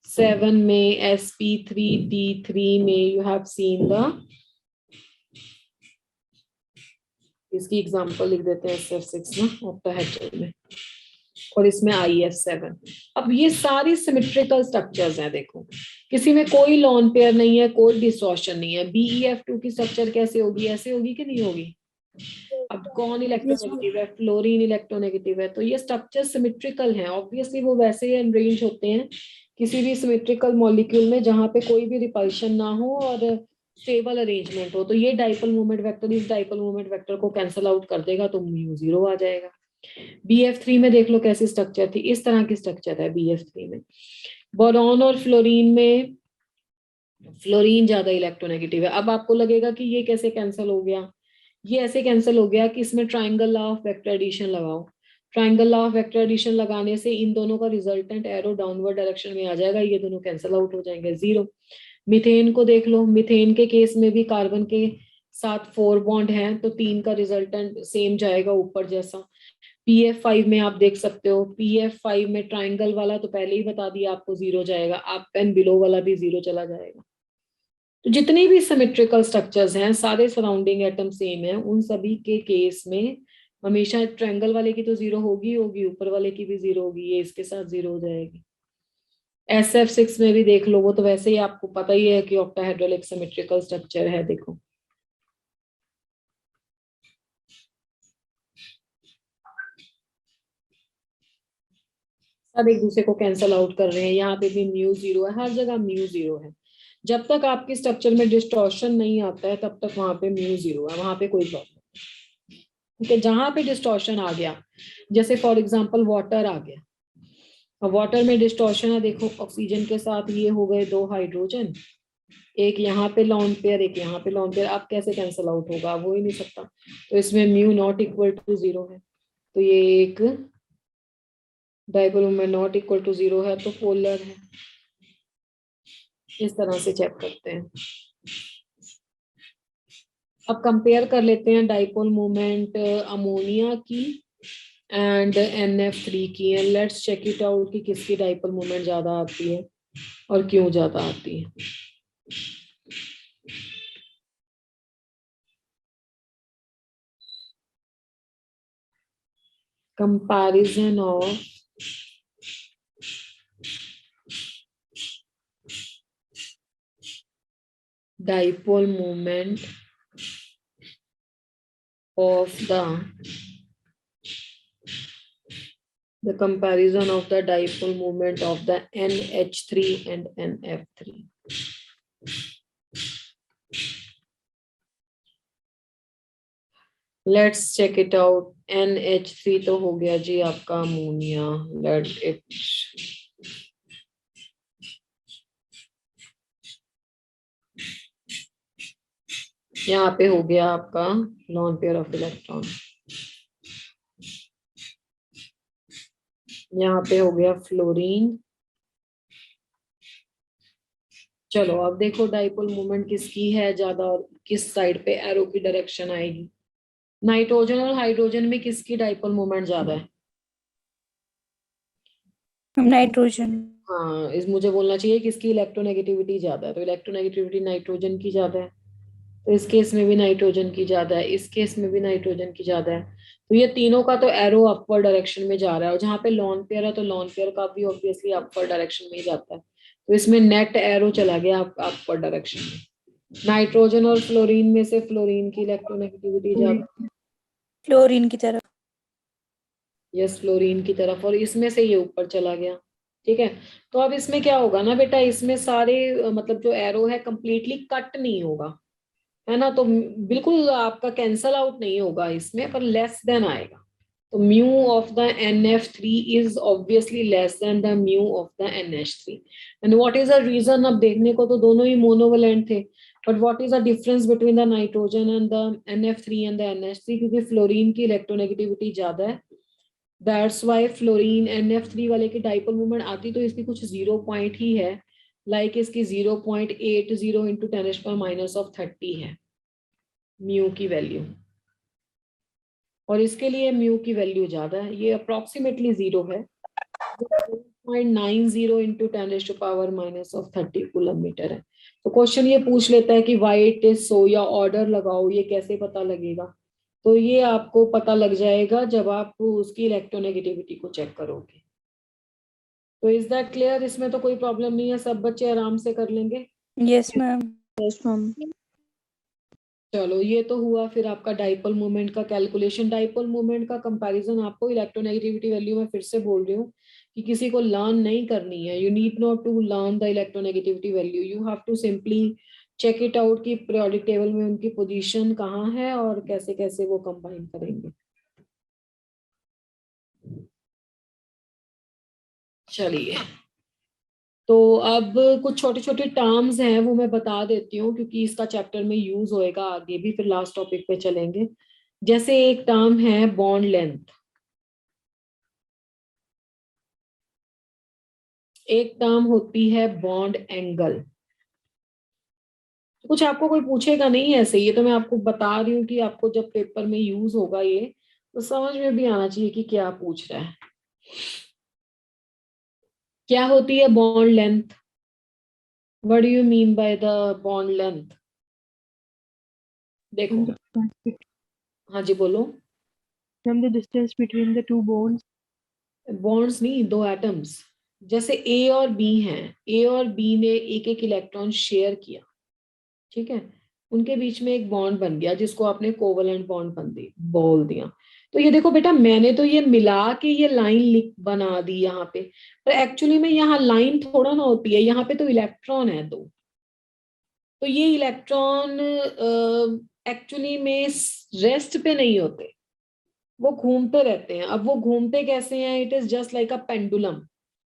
7 में sp3d3 में you have seen the, इसकी एग्जांपल लिख देते हैं SF6 ना ऑक्टाहेड्रल में, और इसमें IF7। अब ये सारी सिमेट्रिकल स्ट्रक्चर्स हैं, देखो किसी में कोई लॉन पेयर नहीं है, कोई डिस्टॉर्शन नहीं है। BeF2 की स्ट्रक्चर कैसे होगी, ऐसे होगी कि नहीं होगी। अब कौन इलेक्ट्रोनेगेटिव है, फ्लोरीन इलेक्ट्रोनेगेटिव है, तो ये स्ट्रक्चर सिमेट्रिकल हैं। ऑब्वियसली वो वैसे ही अरेंज होते हैं किसी भी सिमेट्रिकल मॉलिक्यूल में जहां पे कोई भी रिपल्शन ना हो और स्टेबल अरेंजमेंट हो। तो ये डाइपोल मोमेंट वेक्टर इस डाइपोल मोमेंट वेक्टर को कैंसिल आउट कर देगा, तो म्यू 0 आ जाएगा। BF3 में देख लो कैसी स्ट्रक्चर थी, इस तरह की स्ट्रक्चर है BF3 में। बोरॉन और फ्लोरीन में फ्लोरीन ज्यादा इलेक्ट्रोनेगेटिव है। अब आपको लगेगा कि ये कैसे कैंसिल हो गया, ये ऐसे कैंसिल हो गया कि इसमें triangle law of vector addition लगाओ। Triangle law of vector addition लगाने से इन दोनों का रिजल्टेंट एरो डाउनवर्ड डायरेक्शन में आ जाएगा, ये दोनों कैंसिल आउट हो जाएंगे, 0। मीथेन को देख लो, मीथेन के केस में भी कार्बन के साथ 4 बॉन्ड हैं, तो 3 का रिजल्टेंट सेम जाएगा ऊपर जैसा। PF5 में आप देख सकते हो, PF5 में ट्राइंगल वाला तो पहले ही बता दिया आपको 0 जाएगा, अप एंड बिलो वाला भी 0 चला जाएगा। तो जितने भी सिमेट्रिकल स्ट्रक्चर्स हैं, सारे सराउंडिंग एटम सेम है, उन सभी के केस में हमेशा ट्रायंगल वाले की तो 0 होगी होगी, ऊपर वाले की भी 0 होगी, ये इसके साथ 0 हो जाएगी। SF6 में भी देख लो, वो तो वैसे ही आपको पता ही है कि ऑक्टाहेड्रल एक सिमेट्रिकल स्ट्रक्चर है। देखो सब एक दूसरे को कैंसल आउट कर रहे हैं, यहाँ पे भी म्यू 0 है, हर जगह म्यू 0 है। जब तक आपके स्ट्रक्चर में डिस्टॉर्शन नहीं आता है तब तक वहां पे म्यू 0 है, वहां पे कोई प्रॉब्लम नहीं। ठीक है, जहां पे डिस्टॉर्शन आ गया, जैसे फॉर एग्जांपल वाटर आ गया, अब वाटर में डिस्टॉर्शन है, देखो ऑक्सीजन के साथ ये हो गए 2 हाइड्रोजन, एक यहाँ पे लॉन पेयर एक यहाँ पे लॉन पेयर, अब कैसे कैंसिल आउट होगा, वो ही नहीं सकता। तो इसमें म्यू नॉट इक्वल टू 0 है, तो ये एक dipole moment not equal to 0 है, तो पोलर है। इस तरह से चेक करते हैं। अब कंपेयर कर लेते हैं डाइपोल मोमेंट अमोनिया की एंड NF3 की, and let's check it out कि किसकी डाइपोल मोमेंट ज्यादा आती है और क्यों ज्यादा आती है। Comparison of dipole moment of the comparison of the dipole moment of the NH3 and NF3. Let's check it out. NH3 तो हो गया जी आपका अमोनिया. Let it. यहाँ पे हो गया आपका लॉन पेयर ऑफ इलेक्ट्रॉन. यहाँ पे हो गया फ्लोरीन. चलो अब देखो डाइपोल मोमेंट किसकी है ज्यादा और किस साइड पे एरो की डायरेक्शन आएगी. नाइट्रोजन और हाइड्रोजन में किसकी डाइपोल मोमेंट ज्यादा है? नाइट्रोजन. हाँ, इस मुझे बोलना चाहिए किसकी इलेक्ट्रोनेगेटिविटी ज्यादा है. तो इलेक्ट्रोनेगेटिविटी नाइट्रोजन की ज्यादा है. तो इस केस में भी नाइट्रोजन की ज्यादा है, इस केस में भी नाइट्रोजन की ज्यादा है. तो ये तीनों का तो एरो अपवर्ड डायरेक्शन में जा रहा है. और जहाँ पे लॉन पेयर है तो लॉन पेयर का भी ऑब्वियसली अपवर्ड डायरेक्शन में ही जाता है. तो इसमें नेट एरो चला गया अपवर्ड डायरेक्शन में. नाइट्रोजन और फ्लोरीन में से फ्लोरीन की इलेक्ट्रोनेगेटिविटी ज्यादा. फ्लोरीन की तरफ. यस, फ्लोरीन की तरफ. और इसमें से ये ऊपर चला गया. ठीक है. तो अब इसमें क्या होगा ना बेटा, इसमें सारे मतलब जो एरो है कंप्लीटली कट नहीं होगा, है ना. तो बिल्कुल आपका कैंसल आउट नहीं होगा इसमें, पर लेस देन आएगा. तो mu of the NF3 is obviously less than the mu of the NH3. And what is the reason? अब देखने को तो दोनों ही मोनोवेलेंट थे, but what is the difference between the nitrogen and the NF3 and the NH3? क्योंकि fluorine की electronegativity ज्यादा है. दैट्स वाई फ्लोरीन NF3 वाले की डाइपोल मोमेंट आती तो इसकी कुछ 0 पॉइंट ही है. लाइक इसकी 0.80 इंटू 10⁻⁻30 है म्यू की वैल्यू. और इसके लिए म्यू की वैल्यू ज्यादा है, ये अप्रोक्सीमेटली 0 है. 0.90 इंटू 10⁻⁻30 कूलम मीटर है. तो क्वेश्चन ये पूछ लेता है कि व्हाई इट इज सो, या ऑर्डर लगाओ. ये कैसे पता लगेगा? तो ये आपको पता लग जाएगा जब आप उसकी इलेक्ट्रोनेगेटिविटी को चेक करोगे. तो इज दैट क्लियर? इसमें तो कोई प्रॉब्लम नहीं है, सब बच्चे आराम से कर लेंगे. Yes ma'am. Yes ma'am. चलो ये तो हुआ. फिर आपका डाइपोल मोमेंट का कैलकुलेशन. डाइपोल मोमेंट का कंपैरिजन आपको इलेक्ट्रोनेगेटिविटी वैल्यू में फिर से बोल रही हूँ कि किसी को लर्न नहीं करनी है. You need not to learn the electronegativity value. You have to simply check it out कि पीरियोडिक टेबल में उनकी पोजीशन कहाँ है और कैसे कैसे वो कंबाइन करेंगे. चलिए, तो अब कुछ छोटे छोटे टर्म्स हैं वो मैं बता देती हूँ क्योंकि इसका चैप्टर में यूज होएगा आगे भी. फिर लास्ट टॉपिक पे चलेंगे. जैसे एक टर्म है बॉन्ड लेंथ, एक टर्म होती है बॉन्ड एंगल. कुछ आपको कोई पूछेगा नहीं ऐसे, ये तो मैं आपको बता रही हूँ कि आपको जब पेपर में यूज होगा ये तो समझ में भी आना चाहिए कि क्या पूछ रहा है. क्या होती है bond length? What do you mean by the bond length? देखो, हाँ जी बोलो. From the distance between the two bonds. Bonds नहीं, दो एटम्स. जैसे ए और बी हैं, ए और बी ने एक एक इलेक्ट्रॉन शेयर किया. ठीक है, उनके बीच में एक बॉन्ड बन गया जिसको आपने कोवलेंट बॉन्ड बोल दिया. तो ये देखो बेटा, मैंने तो ये मिला के ये लाइन बना दी यहाँ पे, पर एक्चुअली में यहाँ लाइन थोड़ा ना होती है. यहाँ पे तो इलेक्ट्रॉन है दो. तो ये इलेक्ट्रॉन एक्चुअली में रेस्ट पे नहीं होते, वो घूमते रहते हैं. अब वो घूमते कैसे हैं? It is just like a pendulum,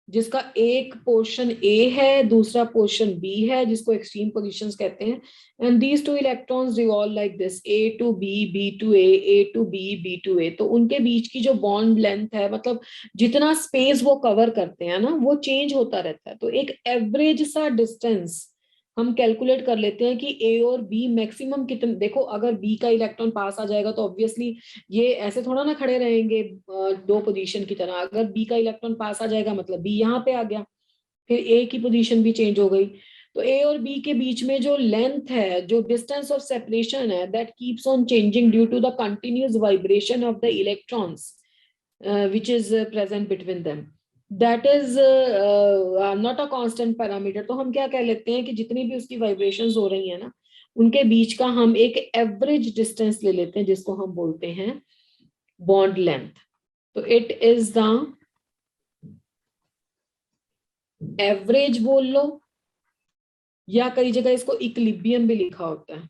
जिसका एक पोर्शन ए है, दूसरा पोर्शन बी है, जिसको एक्सट्रीम पोजीशंस कहते हैं. And these two electrons revolve like this, A to B, B to A to B, B to A. तो उनके बीच की जो बॉन्ड लेंथ है, मतलब जितना स्पेस वो कवर करते हैं ना, वो चेंज होता रहता है. तो एक एवरेज सा डिस्टेंस हम कैलकुलेट कर लेते हैं कि ए और बी मैक्सिमम कितने. देखो, अगर बी का इलेक्ट्रॉन पास आ जाएगा तो ऑब्वियसली ये ऐसे थोड़ा ना खड़े रहेंगे दो पोजीशन की तरह. अगर बी का इलेक्ट्रॉन पास आ जाएगा मतलब बी यहाँ पे आ गया, फिर ए की पोजीशन भी चेंज हो गई. तो ए और बी के बीच में जो लेंथ है, जो डिस्टेंस ऑफ सेपरेशन है, that keeps on changing due to the continuous vibration of the electrons which is present between them. That is not a constant parameter. तो हम क्या कह लेते हैं कि जितनी भी उसकी वाइब्रेशंस हो रही है ना, उनके बीच का हम एक एवरेज डिस्टेंस ले लेते हैं जिसको हम बोलते हैं बॉन्ड लेंथ. तो इट इज द एवरेज बोल लो, या कई जगह इसको इक्विलिब्रियम भी लिखा होता है.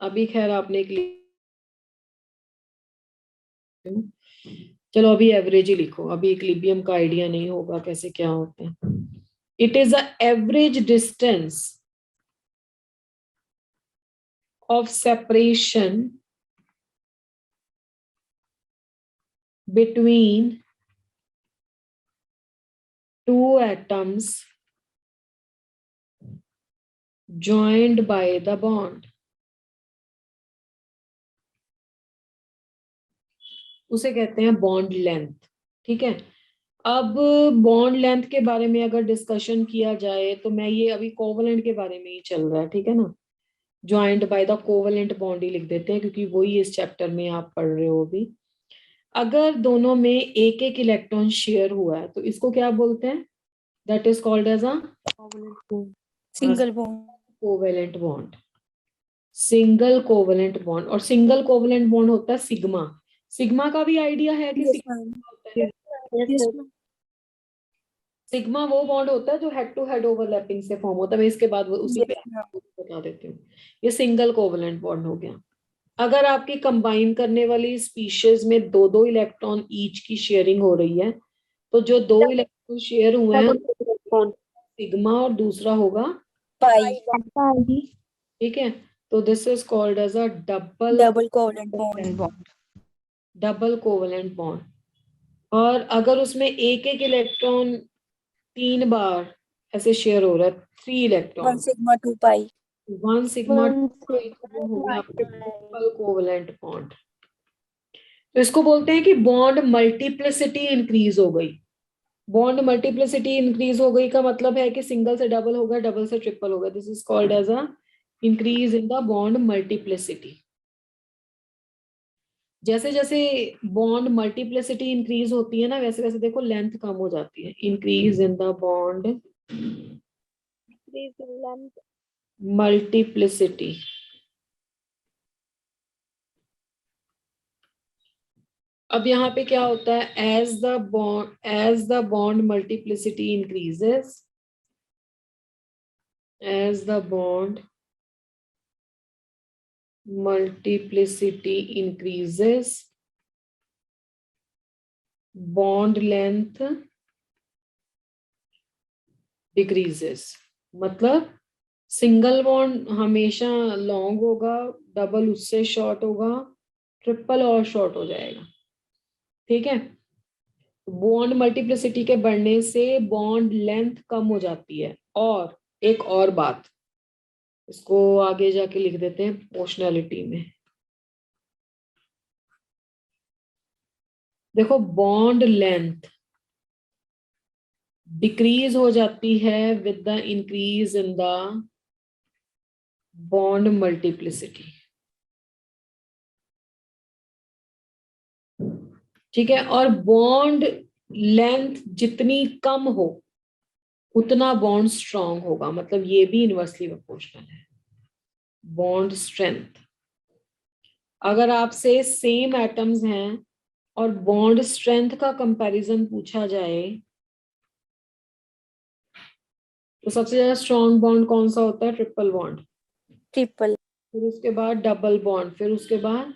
अभी खैर आपने चलो अभी एवरेज ही लिखो, अभी इक्विलिब्रियम का आइडिया नहीं होगा कैसे क्या होते हैं. It is a average distance of separation between two atoms joined by the bond. उसे कहते हैं बॉन्ड लेंथ. ठीक है. अब बॉन्ड लेंथ के बारे में अगर डिस्कशन किया जाए तो मैं ये अभी कोवलेंट के बारे में ही चल रहा है. ठीक है ना. Joint by the covalent bond ही लिख देते हैं क्योंकि वही इस चैप्टर में आप पढ़ रहे हो अभी. अगर दोनों में एक एक इलेक्ट्रॉन शेयर हुआ है तो इसको क्या बोलते हैं? That is called as a single bond. Covalent bond. Single covalent bond. और सिंगल कोवेलेंट बॉन्ड होता है सिग्मा. सिग्मा का भी आइडिया है कि Yes, सिग्मा ma'am. होता है. Yes, ma'am. सिग्मा वो बॉन्ड होता है जो हेड टू हेड ओवरलैपिंग से फॉर्म होता है. मैं इसके बाद उसी पे Yes, ma'am. बता देती हूँ. ये सिंगल कोवेलेंट बॉन्ड हो गया. अगर आपकी कंबाइन करने वाली स्पीशीज में दो दो इलेक्ट्रॉन ईच की शेयरिंग हो रही है तो जो दो इलेक्ट्रॉन शेयर हुए हैं सिग्मा और दूसरा होगा Pi. ठीक है. तो this is called as a Double covalent bond. Double covalent bond. और अगर उसमें एक एक इलेक्ट्रॉन 3 बार ऐसे शेयर हो रहा है, 3 electron, 1 sigma 2 pi. 1 sigma One हो गया आपके ट्रिपल कोवेलेंट बॉन्ड. तो इसको बोलते हैं कि बॉन्ड मल्टीप्लिसिटी इंक्रीज हो गई. बॉन्ड मल्टीप्लिसिटी इंक्रीज हो गई का मतलब है कि सिंगल से डबल हो गया, डबल से ट्रिपल हो गया. This is called as a increase in the bond multiplicity. जैसे जैसे बॉन्ड मल्टीप्लिसिटी इंक्रीज होती है ना वैसे वैसे देखो लेंथ कम हो जाती है. Increase in the bond multiplicity. अब यहाँ पे क्या होता है? As the bond multiplicity increases, as the bond multiplicity increases, bond length decreases. मतलब सिंगल बॉन्ड हमेशा लॉन्ग होगा, डबल उससे शॉर्ट होगा, ट्रिपल और शॉर्ट हो जाएगा. ठीक है. बॉन्ड मल्टीप्लिसिटी के बढ़ने से बॉन्ड लेंथ कम हो जाती है. और एक और बात, इसको आगे जाके लिख देते हैं प्रोपोर्शनैलिटी में. देखो बॉन्ड लेंथ डिक्रीज हो जाती है with the increase in the bond multiplicity. ठीक है. और बॉन्ड लेंथ जितनी कम हो उतना बॉन्ड स्ट्रांग होगा. मतलब ये भी इनवर्सली प्रोपोर्शनल है. बॉन्ड स्ट्रेंथ, अगर आपसे सेम एटम्स हैं और बॉन्ड स्ट्रेंथ का कंपैरिजन पूछा जाए तो सबसे ज्यादा स्ट्रॉन्ग बॉन्ड कौन सा होता है? Triple bond. Triple. फिर उसके बाद डबल बॉन्ड, फिर उसके बाद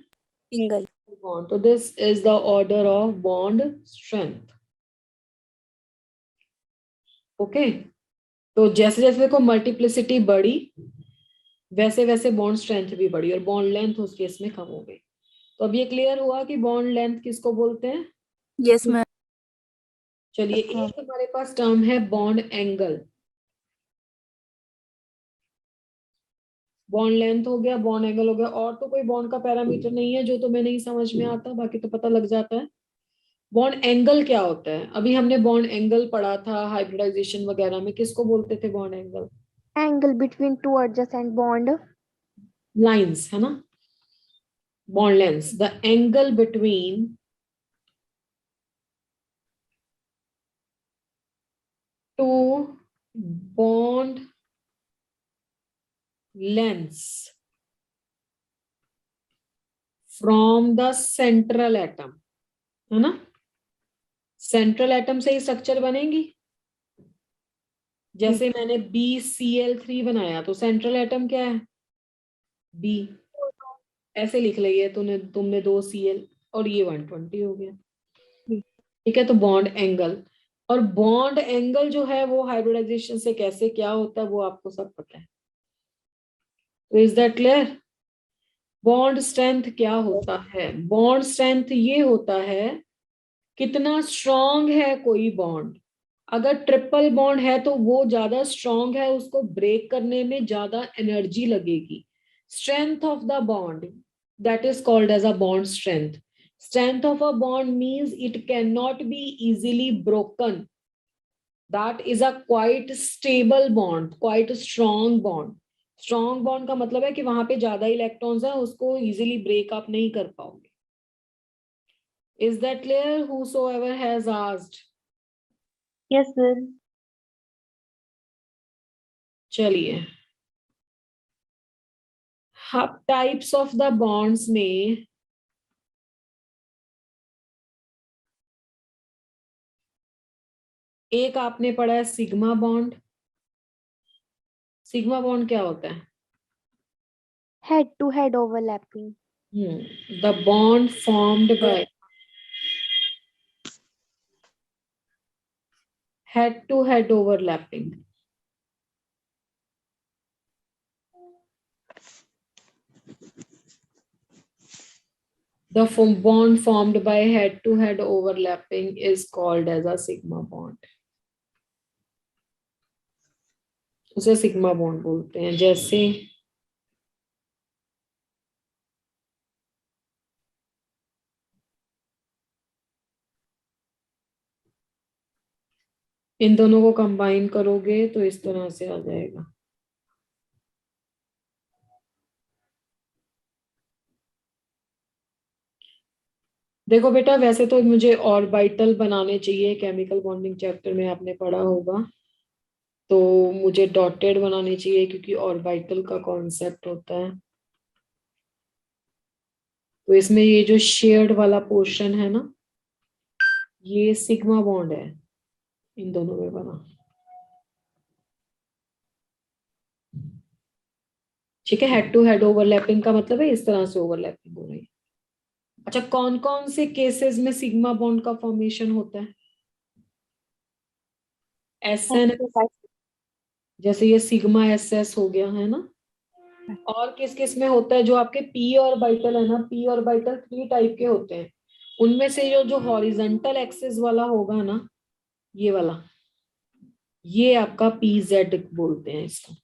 Single. बॉन्ड. तो this is the order of bond strength. Okay. तो जैसे जैसे देखो मल्टीप्लिसिटी बढ़ी वैसे वैसे बॉन्ड स्ट्रेंथ भी बढ़ी और बॉन्ड लेंथ उस केस में कम हो गई. तो अब ये क्लियर हुआ कि बॉन्ड लेंथ किसको बोलते हैं. Yes, ma'am. चलिए एक हमारे पास टर्म है बॉन्ड एंगल. बॉन्ड लेंथ हो गया, बॉन्ड एंगल हो गया. और तो कोई बॉन्ड का पैरामीटर नहीं है जो तुम्हें नहीं समझ में आता, बाकी तो पता लग जाता है. बॉन्ड एंगल क्या होता है? अभी हमने बॉन्ड एंगल पढ़ा था हाइब्रिडाइजेशन वगैरह में. किसको बोलते थे bond angle? angle between two adjacent bond. Lines है ना. Bond lens, the angle between two bond lengths from the central atom, है ना? सेंट्रल एटम से ही स्ट्रक्चर बनेगी। जैसे मैंने BCl3 बनाया तो सेंट्रल एटम क्या है? B। ऐसे लिख लिया तुमने 2Cl और ये 120 हो गया। ठीक है, तो बॉन्ड एंगल, और बॉन्ड एंगल जो है वो हाइब्रिडाइजेशन से कैसे क्या होता है वो आपको सब पता है। तो is that clear? Bond strength क्या होता है? बॉन्ड स्ट्रेंथ ये होता है कितना स्ट्रॉन्ग है कोई बॉन्ड। अगर ट्रिपल बॉन्ड है तो वो ज्यादा स्ट्रॉन्ग है, उसको ब्रेक करने में ज्यादा एनर्जी लगेगी। Strength of the bond, that is called as a bond strength. Strength of a bond means it cannot be easily broken. That is a quite stable bond, quite a strong bond. Strong bond का मतलब है कि वहां पे ज्यादा electrons हैं, उसको easily break up नहीं कर पाओगे। Is that clear? Whosoever has asked. Yes, sir. चलिए, अब टाइप्स ऑफ द बॉन्ड्स में एक आपने पढ़ा है सिग्मा बॉन्ड। सिग्मा बॉन्ड क्या होता है? Head to head overlapping. The bond formed by head to head overlapping. The bond formed by head to head overlapping is called as a sigma bond. उसे sigma bond बोलते हैं। जैसे इन दोनों को combine करोगे तो इस तरह से आ जाएगा। देखो बेटा, वैसे तो मुझे ऑर्बिटल बनाने चाहिए, केमिकल बॉन्डिंग चैप्टर में आपने पढ़ा होगा, तो मुझे डॉटेड बनाने चाहिए क्योंकि ऑर्बिटल का कॉन्सेप्ट होता है। तो इसमें ये जो शेयर्ड वाला पोर्शन है ना, ये सिग्मा बॉन्ड है इन दोनों में बना। ठीक है, हेड टू हेड ओवरलैपिंग का मतलब है इस तरह से ओवरलैपिंग हो रही है। अच्छा, कौन कौन से केसेस में सिग्मा बॉन्ड का फॉर्मेशन होता है? SN, जैसे ये सिग्मा SS हो गया है ना। और किस किस में होता है? जो आपके p ऑर्बिटल है ना, p ऑर्बिटल 3 टाइप के होते हैं। उनमें से जो हॉरिजॉन्टल एक्सिस वाला होगा ना, ये वाला, ये आपका PZ बोलते हैं इसको।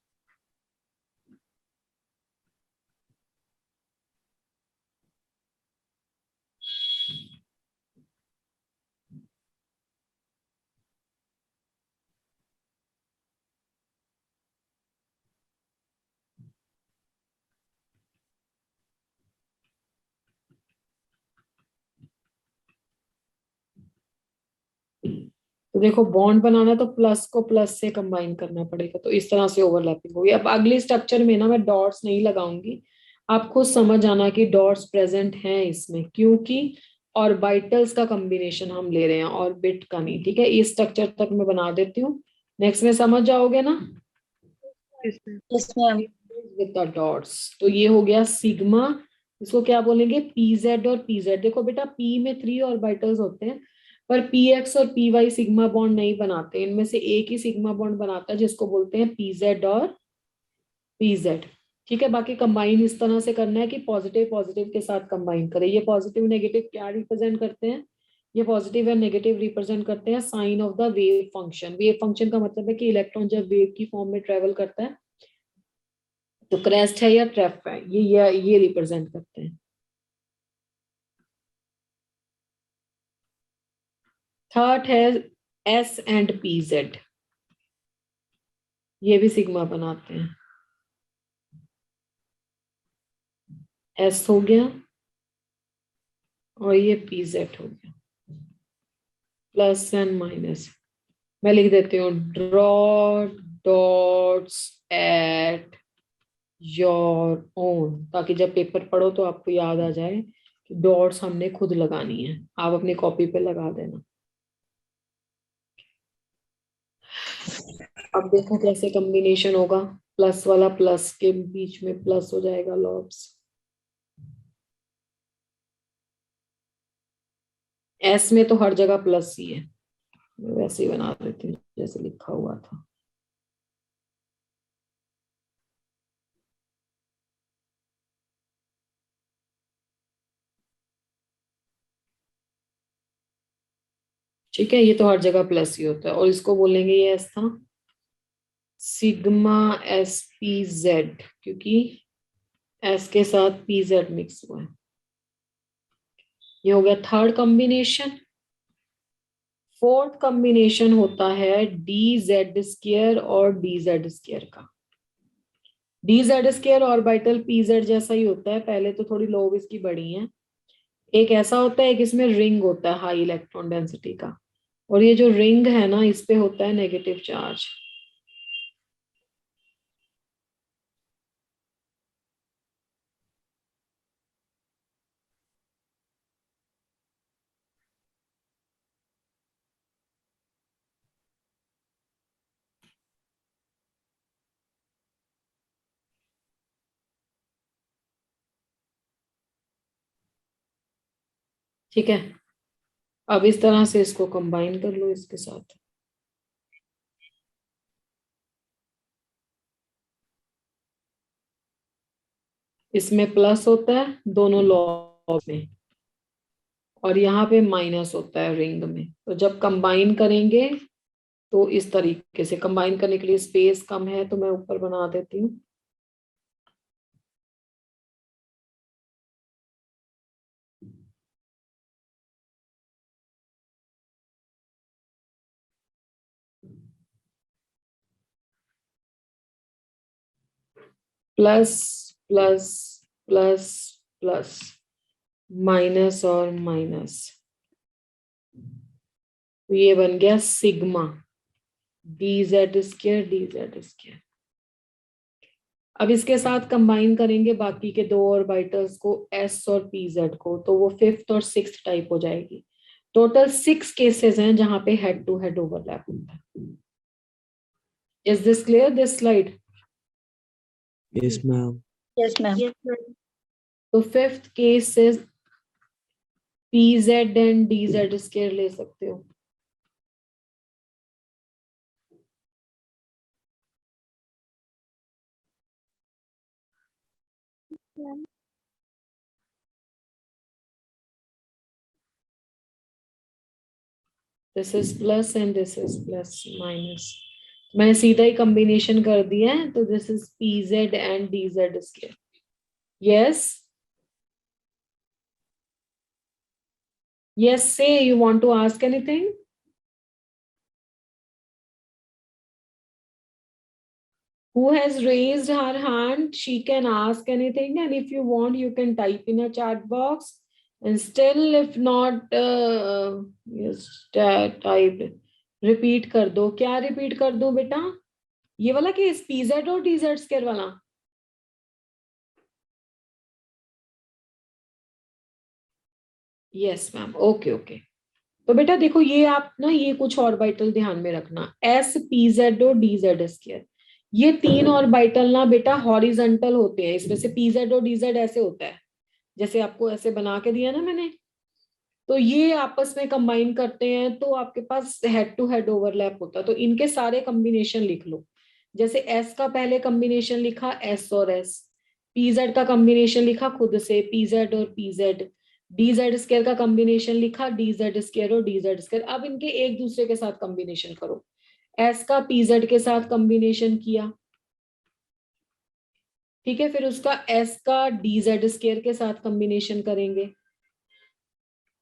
तो देखो, बॉन्ड बनाना तो प्लस को प्लस से कंबाइन करना पड़ेगा, तो इस तरह से ओवरलैपिंग होगी। अब अगले स्ट्रक्चर में ना मैं डॉट्स नहीं लगाऊंगी, आपको समझ आना कि डॉट्स प्रेजेंट हैं इसमें, क्योंकि ऑर्बिटल्स का कॉम्बिनेशन हम ले रहे हैं, ऑर्बिट का नहीं। ठीक है, इस स्ट्रक्चर तक मैं बना देती हूँ, नेक्स्ट में समझ जाओगे ना। Yes, ma'am. With the dots, तो ये हो गया सिग्मा। इसको क्या बोलेंगे? PZ और PZ। देखो बेटा, P में 3 ऑर्बिटल्स होते हैं, पर PX और PY सिग्मा बॉन्ड नहीं बनाते। इनमें से एक ही सिग्मा बॉन्ड बनाता है जिसको बोलते हैं PZ और PZ। ठीक है, बाकी कंबाइन इस तरह से करना है कि पॉजिटिव पॉजिटिव के साथ कंबाइन करें। ये पॉजिटिव नेगेटिव क्या रिप्रेजेंट करते हैं? ये पॉजिटिव और नेगेटिव रिप्रेजेंट करते हैं sign of the wave function. Wave function का मतलब है कि इलेक्ट्रॉन जब वेव की फॉर्म में ट्रेवल करता है तो क्रेस्ट है या ट्रैप है, ये रिप्रेजेंट करते हैं। थर्ड है S एंड PZ, ये भी सिग्मा बनाते हैं। S हो गया और ये PZ हो गया, प्लस एंड माइनस। मैं लिख देती हूँ, draw dots at your own, ताकि जब पेपर पढ़ो तो आपको याद आ जाए कि डॉट्स हमने खुद लगानी है। आप अपनी कॉपी पे लगा देना। अब देखो कैसे कॉम्बिनेशन होगा। प्लस वाला प्लस के बीच में प्लस हो जाएगा लॉब्स। एस में तो हर जगह प्लस ही है, मैं वैसे ही बना देती हूँ जैसे लिखा हुआ था। ठीक है, ये तो हर जगह प्लस ही होता है, और इसको बोलेंगे ये एस था सिग्मा एस पी जेड, क्योंकि एस के साथ पी जेड मिक्स हुआ है। ये हो गया थर्ड कॉम्बिनेशन। फोर्थ कॉम्बिनेशन होता है डी जेड स्क्वायर और डी जेड स्क्वायर का। D Z square orbital P Z जैसा ही होता है, पहले तो थोड़ी लोब इसकी बड़ी है। एक ऐसा होता है, एक इसमें रिंग होता है हाई इलेक्ट्रॉन डेंसिटी का, और ये जो रिंग है ना, इस पे होता है नेगेटिव चार्ज। ठीक है, अब इस तरह से इसको कंबाइन कर लो इसके साथ। इसमें प्लस होता है दोनों लॉब में, और यहाँ पे माइनस होता है रिंग में। तो जब कंबाइन करेंगे तो इस तरीके से, कंबाइन करने के लिए स्पेस कम है तो मैं ऊपर बना देती हूँ। Plus plus plus plus, minus और माइनस, तो ये बन गया sigma D Z square D Z square. अब इसके साथ कंबाइन करेंगे बाकी के दो ऑर्बिटल्स को, एस और पी जेड को, तो वो फिफ्थ और सिक्स्थ टाइप हो जाएगी। टोटल 6 केसेस हैं जहां पे हेड टू हेड ओवरलैप होता है। Is this clear, this slide? Yes, ma'am. Yes, ma'am. तो फिफ्थ केस से P Z and D Z square ले सकते हो। This is plus and this is plus minus. मैंने सीधा ही कॉम्बिनेशन कर दिया है, तो this is P Z and D Z square. Yes yes, say you want to ask anything? Who has raised her hand? She can ask anything, and if you want you can type in a chat box, and still if not yes, type repeat कर दो। क्या repeat कर दो बेटा? ये वाला case PZ और DZ square वाला? Yes ma'am, okay okay. तो बेटा देखो, ये आप ना ये कुछ ऑर्बिटल ध्यान में रखना, एस पी जेड और डी जेड स्क्वायर, ये तीन ऑर्बिटल ना बेटा हॉरिजॉन्टल होते हैं। इसमें से पी जेड और डी जेड ऐसे होता है, जैसे आपको ऐसे बना के दिया ना मैंने, तो ये आपस में कंबाइन करते हैं तो आपके पास हेड टू हेड ओवरलैप होता है। तो इनके सारे कॉम्बिनेशन लिख लो। जैसे एस का पहले कॉम्बिनेशन लिखा एस और एस, पीजेड का कॉम्बिनेशन लिखा खुद से पीजेड और पीजेड, डीजेड स्क्वायर का कॉम्बिनेशन लिखा डीजेड स्क्वायर और डीजेड स्क्वायर। अब इनके एक दूसरे के साथ कॉम्बिनेशन करो। एस का पीजेड के साथ कॉम्बिनेशन किया, ठीक है, फिर उसका एस का डीजेड स्क्वायर के साथ कॉम्बिनेशन करेंगे,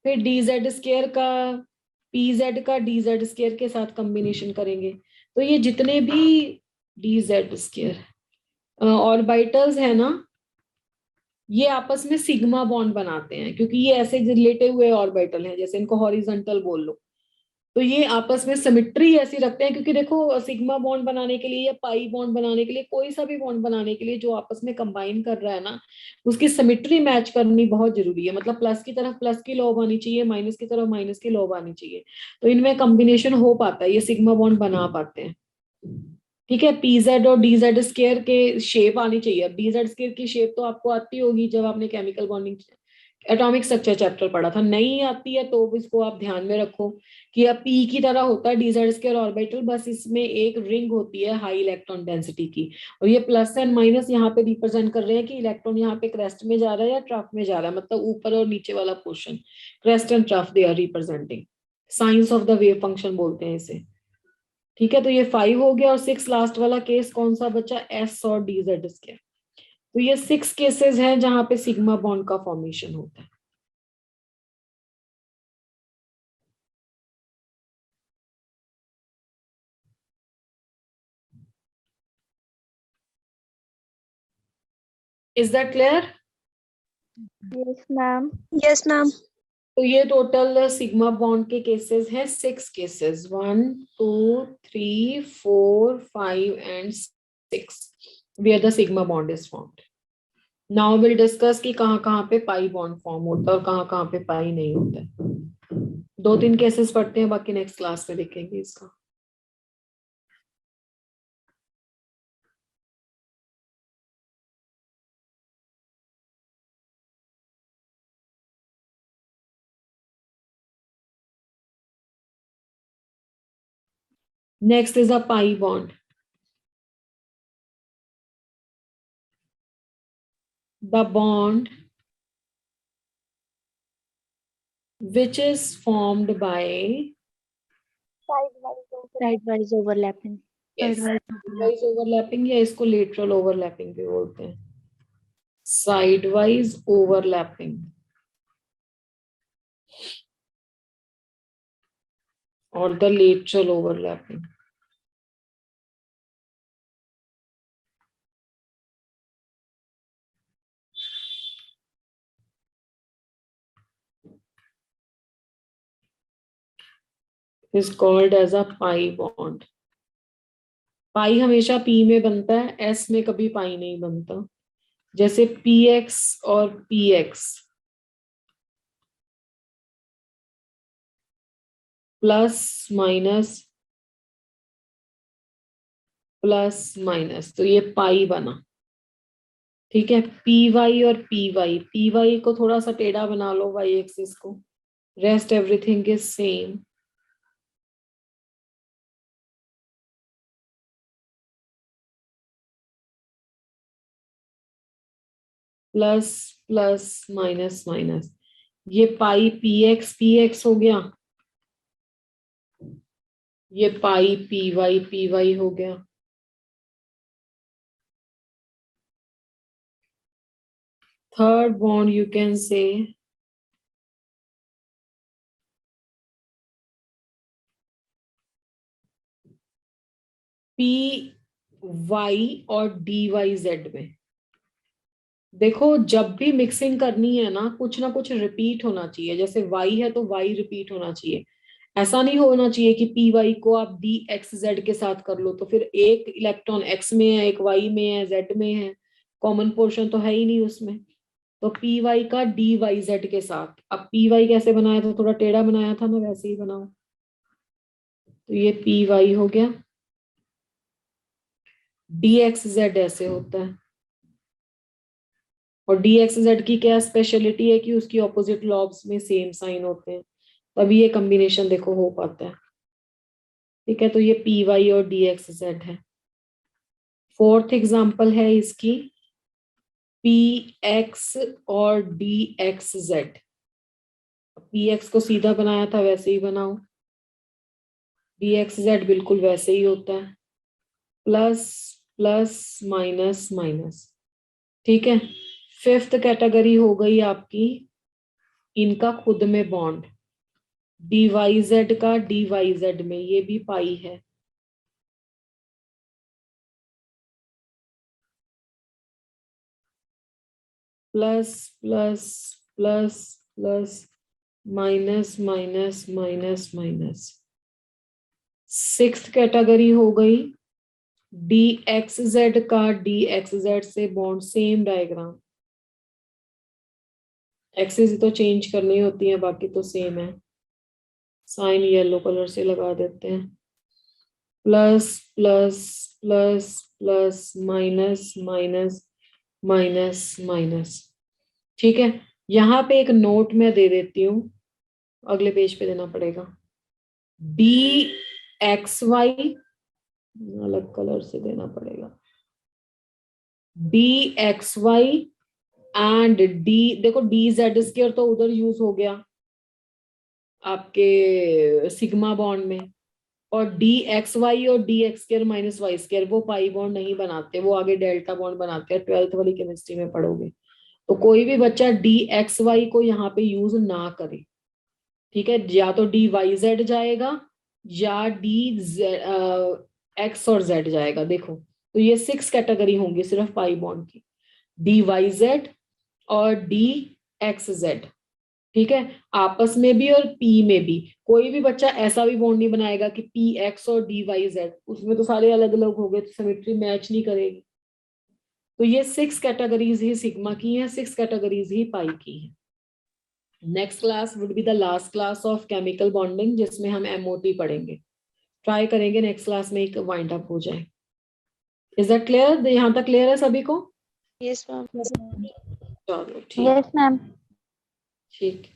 फिर डीजेड स्क्वायर का पीजेड का डीजेड स्क्वायर के साथ कॉम्बिनेशन करेंगे। तो ये जितने भी डीजेड स्क्वायर ऑर्बिटल्स है ना, ये आपस में सिग्मा बॉन्ड बनाते हैं, क्योंकि ये ऐसे लेटे हुए ऑर्बिटल हैं, जैसे इनको हॉरिजॉन्टल बोल लो। तो ये आपस में सिमेट्री ऐसी रखते हैं, क्योंकि देखो सिग्मा बॉन्ड बनाने के लिए या पाई बॉन्ड बनाने के लिए, कोई सा भी बॉन्ड बनाने के लिए जो आपस में कंबाइन कर रहा है ना, उसकी सिमेट्री मैच करनी बहुत जरूरी है। मतलब प्लस की तरफ प्लस की लॉब आनी चाहिए, माइनस की तरफ माइनस की लॉब आनी चाहिए, तो इनमें कॉम्बिनेशन हो पाता है, ये सिग्मा बॉन्ड बना पाते हैं। ठीक है, पीजेड और डीजेड स्केयर के शेप आनी चाहिए। अब डीजेड स्केयर की शेप तो आपको आती होगी जब आपने chemical bonding atomic structure chapter पढ़ा था। नहीं आती है तो इसको आप ध्यान में रखो कि अब पी की तरह होता है डीजेड स्केयर ऑर्बिटल, बस इसमें एक रिंग होती है हाई इलेक्ट्रॉन डेंसिटी की, और ये प्लस एंड माइनस यहाँ पे रिप्रेजेंट कर रहे हैं कि इलेक्ट्रॉन यहाँ पे क्रेस्ट में जा रहा है या ट्रफ में जा रहा है, मतलब ऊपर और नीचे वाला portion, crest and trough they are representing. Signs of the wave function बोलते हैं इसे। ठीक है, तो ये 5 हो गया, और 6 लास्ट वाला केस कौन सा बचा, एस और डीजेड स्केयर। तो ये 6 केसेस हैं जहां पे सिग्मा बॉन्ड का फॉर्मेशन होता है। Is that clear? Yes, ma'am. Yes, ma'am. तो ये टोटल सिग्मा बॉन्ड के केसेस हैं 6 cases, 1 2 3 4 5 and 6 where the sigma bond is formed. Now we'll discuss कि कहाँ कहाँ पे पाई बॉन्ड फॉर्म होता है और कहाँ कहाँ पे पाई नहीं होता है। 2-3 केसेस पढ़ते हैं, बाकी नेक्स्ट क्लास में देखेंगे इसका। Next is a pi bond. The bond which is formed by Sidewise overlapping. sidewise overlapping, या इसको lateral overlapping भी बोलते हैं, sidewise overlapping or the lateral overlapping. Is called as a pi bond. पाई हमेशा P में बनता है, एस में कभी पाई नहीं बनता। जैसे पी एक्स और P x plus minus plus minus, तो ये पाई बना। ठीक है, पी वाई और पी वाई को थोड़ा सा टेढ़ा बना लो वाई एक्सिस को, rest everything is same. Plus plus minus minus, ये पाई पी एक्स हो गया, ये पाई पी वाई हो गया। Third bond you can say P Y और डी वाई जेड में। देखो जब भी मिक्सिंग करनी है ना कुछ रिपीट होना चाहिए। जैसे वाई है तो वाई रिपीट होना चाहिए। ऐसा नहीं होना चाहिए कि पी वाई को आप डी एक्स जेड के साथ कर लो, तो फिर एक इलेक्ट्रॉन एक्स में है, एक वाई में है, जेड में है, कॉमन पोर्शन तो है ही नहीं उसमें। तो पी वाई का डी वाई जेड के साथ। अब पी वाई कैसे बनाया था, थोड़ा टेढ़ा बनाया था ना, वैसे ही बनाओ। तो ये पी वाई हो गया, डी एक्स जेड ऐसे होता है। और डी एक्स जेड की क्या स्पेशलिटी है कि उसकी ऑपोजिट लॉब्स में सेम साइन होते हैं, तभी ये कॉम्बिनेशन देखो हो पाता है। ठीक है, तो ये पी वाई और डी एक्स जेड है। फोर्थ एग्जाम्पल है इसकी पी एक्स और D x Z. P x को सीधा बनाया था, वैसे ही बनाओ। डी एक्स जेड बिल्कुल वैसे ही होता है, प्लस प्लस माइनस माइनस। ठीक है, फिफ्थ कैटेगरी हो गई आपकी इनका खुद में बॉन्ड, डी वाई जेड का डी वाई जेड में, ये भी पाई है। Plus plus plus plus minus minus minus minus. Sixth category हो गई डी एक्स जेड का डी एक्स जेड से बॉन्ड, सेम डायग्राम, एक्सिस तो चेंज करनी होती है, बाकी तो सेम है। साइन येलो कलर से लगा देते हैं, plus plus plus plus minus minus minus minus. ठीक है, यहाँ पे एक नोट मैं दे देती हूँ, अगले पेज पे देना पड़ेगा। डी एक्स वाई, अलग कलर से देना पड़ेगा, D X Y and D, देखो डी जेड स्क्वायर तो उधर यूज हो गया आपके सिग्मा बॉन्ड में, और डी एक्स वाई और D X square minus Y square वो पाई बॉन्ड नहीं बनाते, वो आगे डेल्टा बॉन्ड बनाते हैं, 12th वाली केमिस्ट्री में पढ़ोगे। तो कोई भी बच्चा डी एक्स वाई को यहाँ पे यूज ना करे, ठीक है, या तो डी वाई जेड जाएगा या डी एक्स और जेड जाएगा। देखो तो ये 6 कैटेगरी होंगी सिर्फ पाई बॉन्ड की, डी वाई जेड और डी एक्स जेड, ठीक है, आपस में भी और पी में भी। कोई भी बच्चा ऐसा भी बॉन्ड नहीं बनाएगा कि पी एक्स और डी वाई जेड, उसमें तो सारे अलग अलग हो गए, तो सिमेट्री मैच नहीं करेगी। तो ये 6 कैटेगरीज ही सिग्मा की है, 6 कैटेगरीज ही पाई की है। Next class would be the last class of chemical bonding, जिसमें हम एमओटी पढ़ेंगे। ट्राई करेंगे नेक्स्ट क्लास में एक वाइंड अप हो जाए। Is that clear? यहाँ तक क्लियर है सभी को? Yes, ma'am. चलो ठीक, Yes, ma'am. ठीक।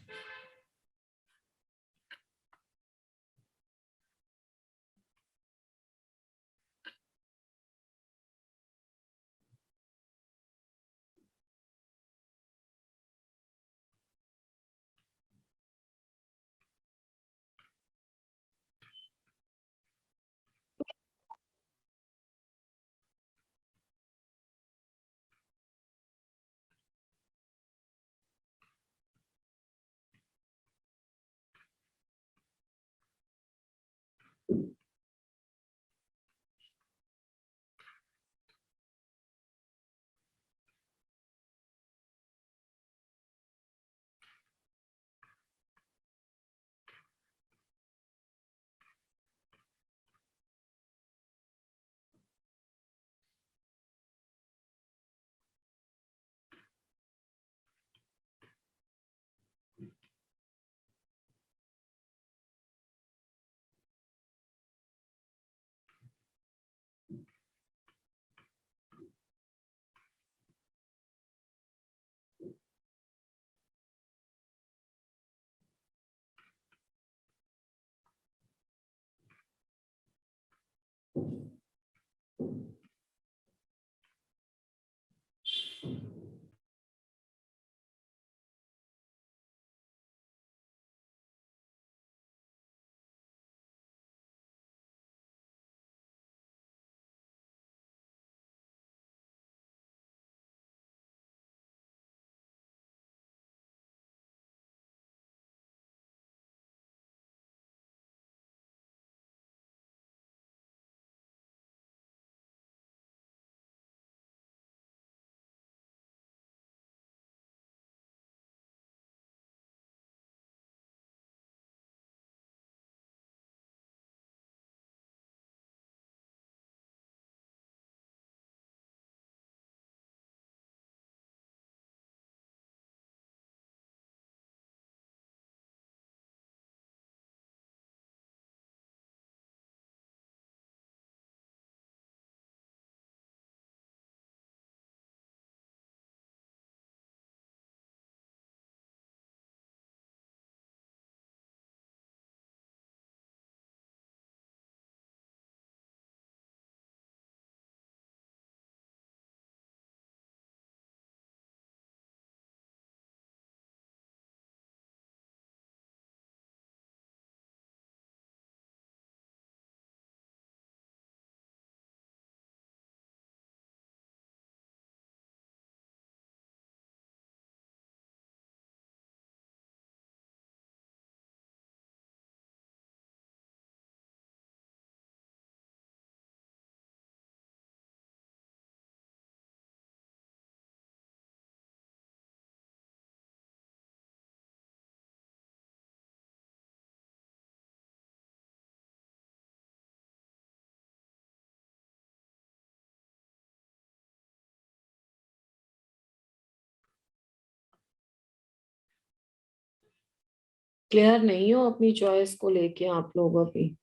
क्लियर नहीं हो अपनी चॉइस को लेके आप लोग अभी?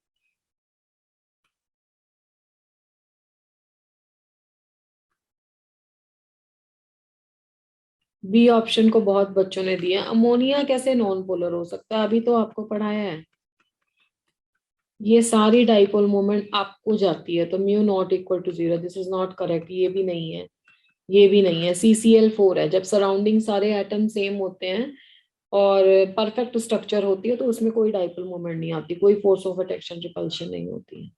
बी ऑप्शन को बहुत बच्चों ने दिया। अमोनिया कैसे नॉन पोलर हो सकता है, अभी तो आपको पढ़ाया है। ये सारी डाइपोल मोमेंट आपको जाती है, तो mu not equal to 0, this is not correct. ये भी नहीं है, ये भी नहीं है। CCl4 है। जब सराउंडिंग सारे एटम सेम होते हैं और परफेक्ट स्ट्रक्चर होती है तो उसमें कोई डाइपोल मोमेंट नहीं आती, कोई फोर्स ऑफ अट्रैक्शन रिपल्शन नहीं होती है।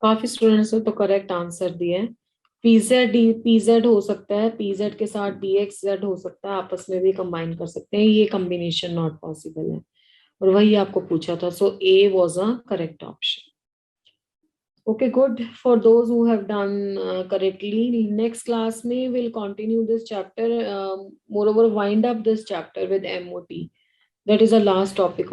काफी स्टूडेंट्स ने तो करेक्ट आंसर दिए। पीजेड हो सकता है, पीजेड के साथ DXZ हो सकता है, आपस में भी कंबाइन कर सकते हैं, ये कॉम्बिनेशन नॉट पॉसिबल है। और वही आपको पूछा था, सो A was a correct option. Okay, good for those who have done correctly. Next class में we'll continue this chapter. Moreover, wind up this chapter with MOT. That is the last topic.